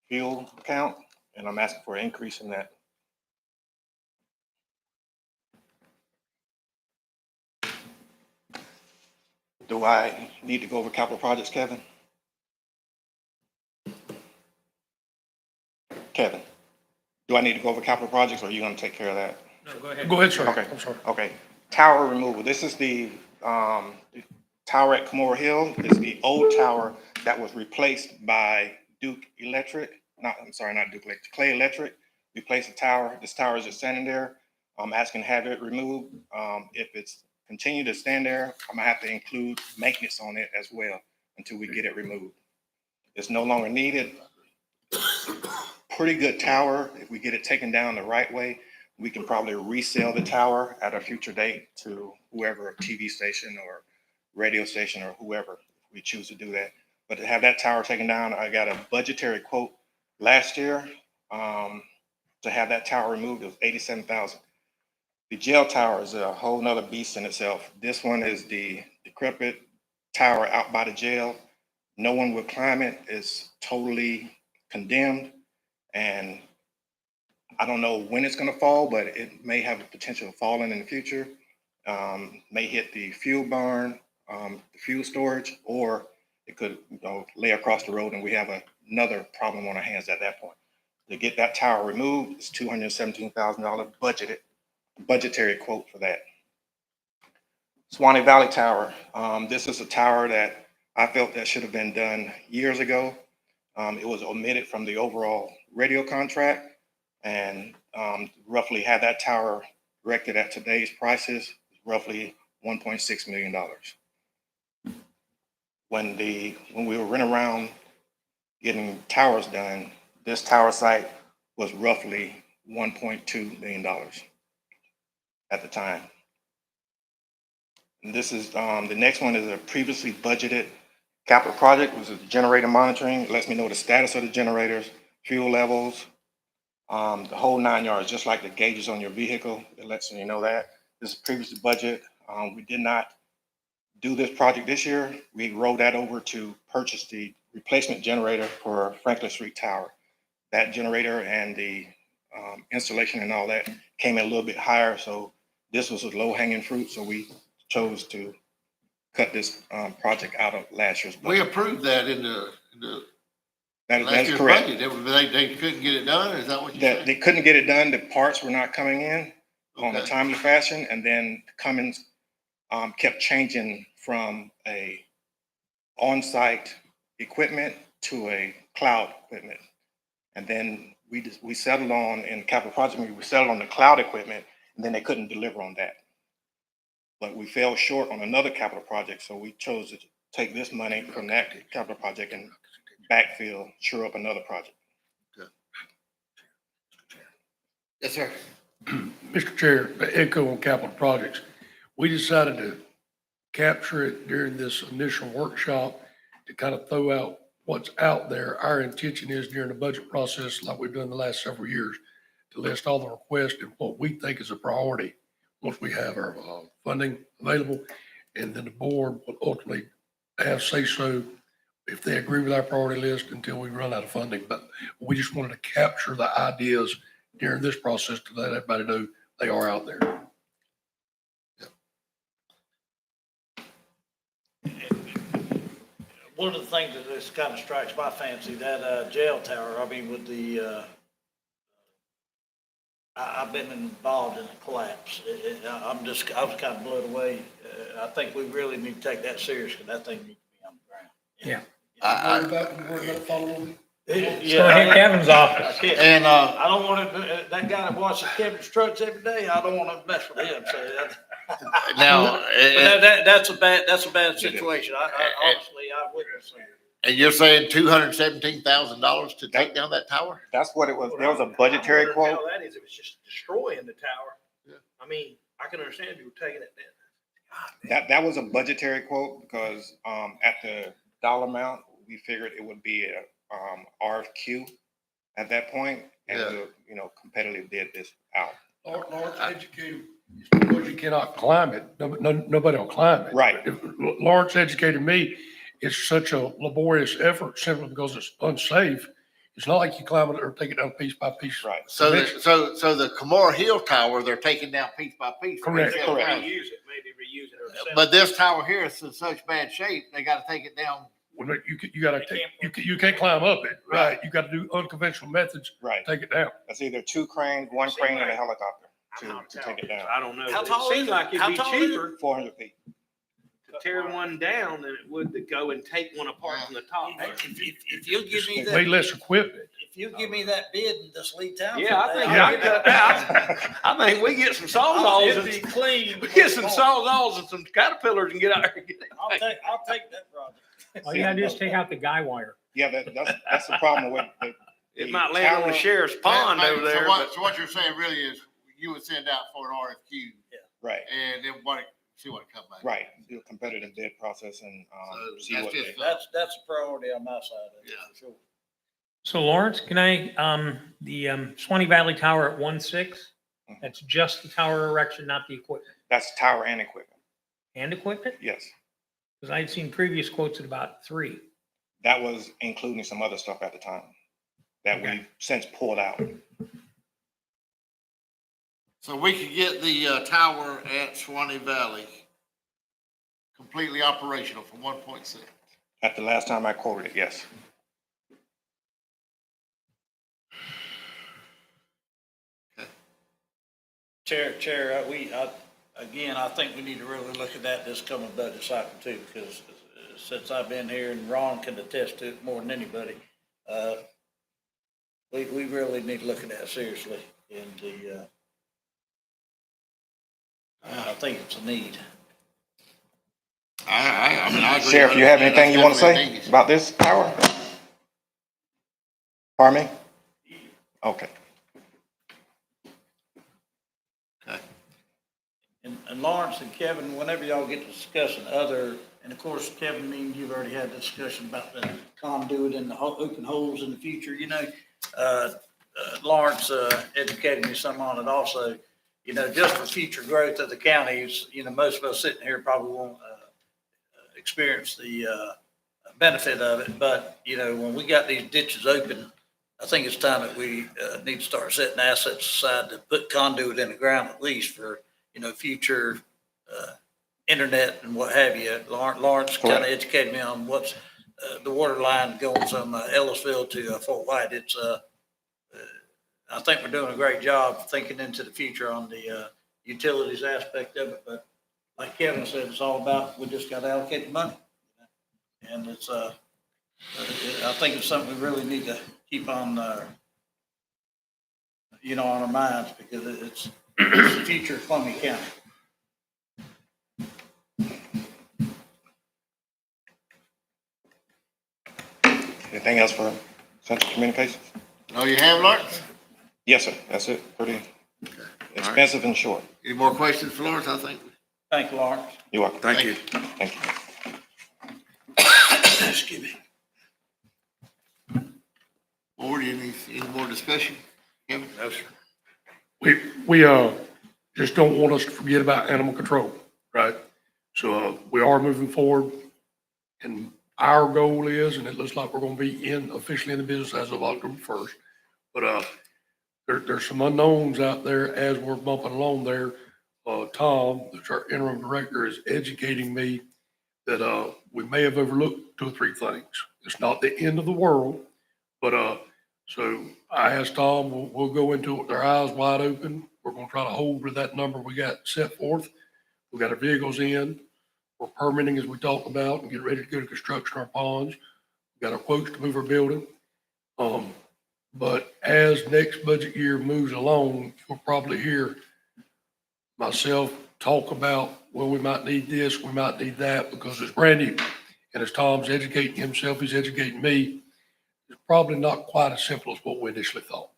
[SPEAKER 16] fuel account, and I'm asking for an increase in that. Do I need to go over capital projects, Kevin? Kevin, do I need to go over capital projects, or are you gonna take care of that?
[SPEAKER 2] No, go ahead.
[SPEAKER 12] Go ahead, sir.
[SPEAKER 16] Okay.
[SPEAKER 12] I'm sorry.
[SPEAKER 16] Okay, tower removal. This is the tower at Camora Hill. It's the old tower that was replaced by Duke Electric. Not Duke Electric, Clay Electric. Replaced the tower. This tower is just standing there. I'm asking to have it removed. If it's continue to stand there, I'm gonna have to include maintenance on it as well until we get it removed. It's no longer needed. Pretty good tower. If we get it taken down the right way, we can probably resell the tower at a future date to whoever, TV station or radio station or whoever, if we choose to do that. But to have that tower taken down, I got a budgetary quote last year. To have that tower removed, it was $87,000. The jail tower is a whole nother beast in itself. This one is the decrepit tower out by the jail. No one will climb it. It's totally condemned. And I don't know when it's going to fall, but it may have the potential of falling in the future. May hit the fuel barn, the fuel storage, or it could lay across the road and we have another problem on our hands at that point. To get that tower removed, it's $217,000 budgetary quote for that. Swanee Valley Tower. This is a tower that I felt that should have been done years ago. It was omitted from the overall radio contract, and roughly had that tower erected at today's prices, roughly $1.6 million. When we were running around getting towers done, this tower site was roughly $1.2 million at the time. And this is the next one is a previously budgeted capital project, which is generator monitoring. It lets me know the status of the generators, fuel levels, the whole 9 yards, just like the gauges on your vehicle. It lets me know that. This is previously budget. We did not do this project this year. We rolled that over to purchase the replacement generator for Franklin Street Tower. That generator and the installation and all that came in a little bit higher. So this was a low hanging fruit. So we chose to cut this project out of last year's budget.
[SPEAKER 3] We approved that in the
[SPEAKER 16] That
[SPEAKER 3] last
[SPEAKER 16] is
[SPEAKER 3] year's
[SPEAKER 16] correct.
[SPEAKER 3] budget. They couldn't get it done, is that what you said?
[SPEAKER 16] They couldn't get it done. The parts were not coming in on a
[SPEAKER 3] Okay.
[SPEAKER 16] timely fashion. And then Cummins kept changing from a on-site equipment to a cloud equipment. And then we settled on, in capital project, we settled on the cloud equipment, and then they couldn't deliver on that. But we fell short on another capital project, so we chose to take this money from that capital project and backfill, shore up another project.
[SPEAKER 3] Yes, sir.
[SPEAKER 12] Mr. Chair, to echo on capital projects, we decided to capture it during this initial workshop to kind of throw out what's out there. Our intention is during the budget process, like we've done the last several years, to list all the requests and what we think is a priority once we have our funding available. And then the board will ultimately have say-so if they agree with our priority list until we run out of funding. But we just wanted to capture the ideas during this process to let everybody know they are out there.
[SPEAKER 5] One of the things that just kind of strikes my fancy, that jail tower, I mean, with the, I've been involved in a collapse. I was kind of blown away. I think we really need to take that serious, because that thing needs to be on the ground.
[SPEAKER 2] Yeah.
[SPEAKER 5] Yeah,
[SPEAKER 2] Go ahead, Kevin's office.
[SPEAKER 5] I can't-
[SPEAKER 3] And,
[SPEAKER 5] I don't want to, that guy that watches Kevin's trucks every day, I don't want to mess with him, so that.
[SPEAKER 3] now,
[SPEAKER 5] But that's a bad situation. Honestly, I witnessed it.
[SPEAKER 3] and you're saying $217,000 to take down that tower?
[SPEAKER 16] That's what it was. There was a budgetary
[SPEAKER 1] How
[SPEAKER 16] quote.
[SPEAKER 1] that is, if it's just destroying the tower. I mean, I can understand people taking it down.
[SPEAKER 16] That was a budgetary quote because, at the dollar amount, we figured it would be a, RFQ at that point, and
[SPEAKER 3] Yeah.
[SPEAKER 16] we'll, competitively bid this out.
[SPEAKER 12] Lawrence educated, because you cannot climb it, nobody will climb it.
[SPEAKER 16] Right.
[SPEAKER 12] If Lawrence educated me, it's such a laborious effort simply because it's unsafe. It's not like you climb it or take it down piece by piece.
[SPEAKER 16] Right.
[SPEAKER 3] So the Camora Hill Tower, they're taking down piece by piece.
[SPEAKER 12] Correct.
[SPEAKER 1] Maybe reuse it, or
[SPEAKER 3] But this tower here is in such bad shape, they gotta take it down.
[SPEAKER 12] Well, you gotta take, you can't climb up it, right? You gotta do unconventional methods,
[SPEAKER 16] Right.
[SPEAKER 12] to take it down.
[SPEAKER 16] That's either two cranes, one crane and a helicopter to take it down.
[SPEAKER 1] I don't know.
[SPEAKER 5] How
[SPEAKER 1] but
[SPEAKER 5] tall
[SPEAKER 1] It
[SPEAKER 5] is
[SPEAKER 1] seems
[SPEAKER 5] it?
[SPEAKER 1] like it'd
[SPEAKER 5] How
[SPEAKER 1] be
[SPEAKER 5] tall is it?
[SPEAKER 1] cheaper
[SPEAKER 16] 400 feet.
[SPEAKER 1] to tear one down than it would to go and take one apart from the top.
[SPEAKER 5] If you'll give me
[SPEAKER 12] Way
[SPEAKER 5] that,
[SPEAKER 12] less equipment.
[SPEAKER 5] if you give me that bid and just leave town.
[SPEAKER 1] Yeah, I
[SPEAKER 5] for
[SPEAKER 1] think,
[SPEAKER 5] that,
[SPEAKER 1] I think we get some sawzalls
[SPEAKER 5] It'd be
[SPEAKER 1] and,
[SPEAKER 5] clean.
[SPEAKER 1] we get some sawzalls and some caterpillars and get out there and get it.
[SPEAKER 5] I'll take that project.
[SPEAKER 2] All you gotta do is take out the guy wire.
[SPEAKER 16] Yeah, that's the problem with
[SPEAKER 1] It might land on the sheriff's pond over there, but
[SPEAKER 3] So what you're saying really is you would send out for an RFQ
[SPEAKER 16] right,
[SPEAKER 3] and then see what comes back.
[SPEAKER 16] right. Do a competitive bid process and,
[SPEAKER 3] So
[SPEAKER 16] see
[SPEAKER 3] that's
[SPEAKER 16] what
[SPEAKER 3] just-
[SPEAKER 16] they.
[SPEAKER 5] That's a priority on my side of it, for sure.
[SPEAKER 2] So Lawrence, can I, the Swanee Valley Tower at 1.6, that's just the tower erection, not the equipment
[SPEAKER 16] That's tower and equipment.
[SPEAKER 2] and equipment?
[SPEAKER 16] Yes.
[SPEAKER 2] Because I'd seen previous quotes at about 3.
[SPEAKER 16] That was including some other stuff at the time that we've since pulled out.
[SPEAKER 3] So we could get the tower at Swanee Valley completely operational for 1.6.
[SPEAKER 16] At the last time I quoted it, yes.
[SPEAKER 5] Chair, again, I think we need to really look at that this coming budget cycle too, because since I've been here, and Ron can attest to it more than anybody, we really need to look at that seriously, and I think it's a need.
[SPEAKER 3] I mean, I agree.
[SPEAKER 16] Sheriff, you have anything you want to
[SPEAKER 3] That's
[SPEAKER 16] say
[SPEAKER 3] definitely
[SPEAKER 16] about this tower? Pardon me? Okay.
[SPEAKER 5] And Lawrence and Kevin, whenever y'all get to discussing other, and of course, Kevin, me and you've already had the discussion about the conduit and the open holes in the future, Lawrence, educated me some on it also. Just for future growth of the counties, most of us sitting here probably won't, experience the, benefit of it. But, when we got these ditches open, I think it's time that we, need to start setting assets aside to put conduit in the ground at least for, future, internet and what have you. Lawrence kind of educated me on what's, the water line going from Ellisville to Fort White. It's, I think we're doing a great job thinking into the future on the, utilities aspect of it. But like Kevin said, it's all about, we just got to allocate the money. And it's, I think it's something we really need to keep on, on our minds, because it's the future of Columbia County.
[SPEAKER 16] Anything else for Central Communications?
[SPEAKER 3] No, you have, Lawrence?
[SPEAKER 16] Yes, sir. That's it. Pretty expensive and short.
[SPEAKER 3] Any more questions for Lawrence, I think?
[SPEAKER 5] Thank you, Lawrence.
[SPEAKER 16] You're welcome.
[SPEAKER 8] Thank you.
[SPEAKER 16] Thank you.
[SPEAKER 5] Excuse me.
[SPEAKER 3] Board, any more discussion? Kevin?
[SPEAKER 1] No, sir.
[SPEAKER 12] We just don't want us to forget about animal control, right? So, we are moving forward, and our goal is, and it looks like we're gonna be officially in the business as of October 1st. But, there's some unknowns out there as we're bumping along there. Tom, that's our interim director, is educating me that, we may have overlooked 2 or 3 things. It's not the end of the world, but, so I asked Tom, we'll go into it with our eyes wide open. We're gonna try to hold to that number we got set forth. We got our vehicles in. We're permitting as we talked about and getting ready to go to construction our ponds. We got our quotes to move our building. But as next budget year moves along, you'll probably hear myself talk about, well, we might need this, we might need that, because it's brand new. And as Tom's educating himself, he's educating me. It's probably not quite as simple as what we initially thought.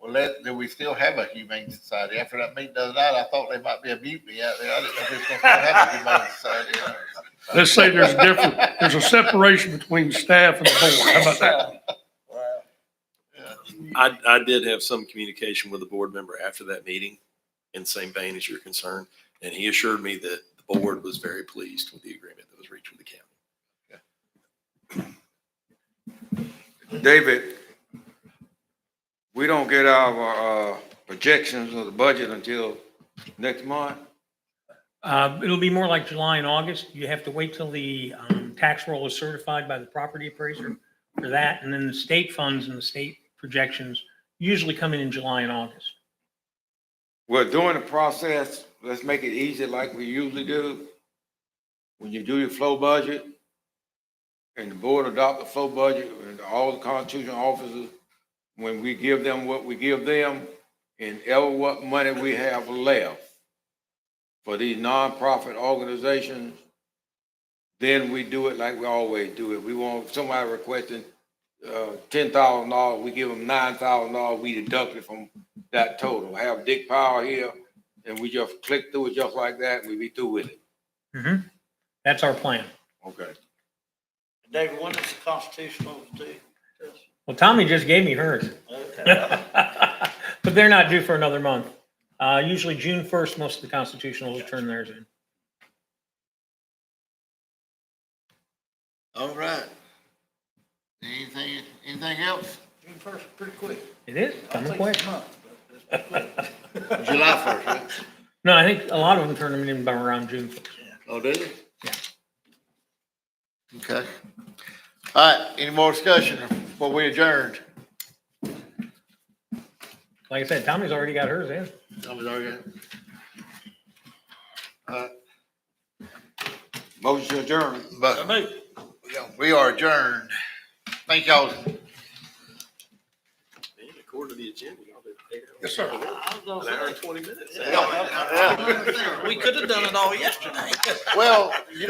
[SPEAKER 3] Well, do we still have a humane society? After that meeting the other night, I thought there might be a mutiny out there. I didn't know if we was gonna still have a humane society.
[SPEAKER 12] Let's say there's a separation between staff and the board. How about that?
[SPEAKER 17] I did have some communication with the board member after that meeting in the same vein as you're concerned. And he assured me that the board was very pleased with the agreement that was reached with the county.
[SPEAKER 8] David, we don't get our projections of the budget until next month.
[SPEAKER 2] It'll be more like July and August. You have to wait till the tax roll is certified by the property appraiser for that. And then the state funds and the state projections usually come in July and August.
[SPEAKER 8] Well, during the process, let's make it easy like we usually do. When you do your flow budget and the board adopt the flow budget and all the constitutional officers, when we give them what we give them and ever what money we have left for these nonprofit organizations, then we do it like we always do it. We want somebody requesting $10,000, we give them $9,000, we deduct it from that total. Have Dick Power here, and we just click through it just like that, and we be through with it.
[SPEAKER 2] Mm-hmm. That's our plan.
[SPEAKER 8] Okay.
[SPEAKER 5] David, when is the constitutional due?
[SPEAKER 2] Well, Tommy just gave me hers.
[SPEAKER 5] Okay.
[SPEAKER 2] But they're not due for another month. Usually June 1st, most of the constitutional will turn theirs in.
[SPEAKER 3] All right. Anything else?
[SPEAKER 5] June first, pretty quick.
[SPEAKER 2] It is, coming quick.
[SPEAKER 3] July 1st, right?
[SPEAKER 2] No, I think a lot of them turn them in by around June 1st.
[SPEAKER 3] Oh, did they?
[SPEAKER 2] Yeah.
[SPEAKER 3] Okay. All right, any more discussion before we adjourned?
[SPEAKER 2] Like I said, Tommy's already got hers in.
[SPEAKER 8] Motion to adjourn.
[SPEAKER 3] But we are adjourned. Thank y'all.
[SPEAKER 17] According to the agenda, y'all did 8 hours.
[SPEAKER 12] Yes, sir.
[SPEAKER 17] An hour and 20 minutes.
[SPEAKER 5] We could have done it all yesterday.
[SPEAKER 3] Well, you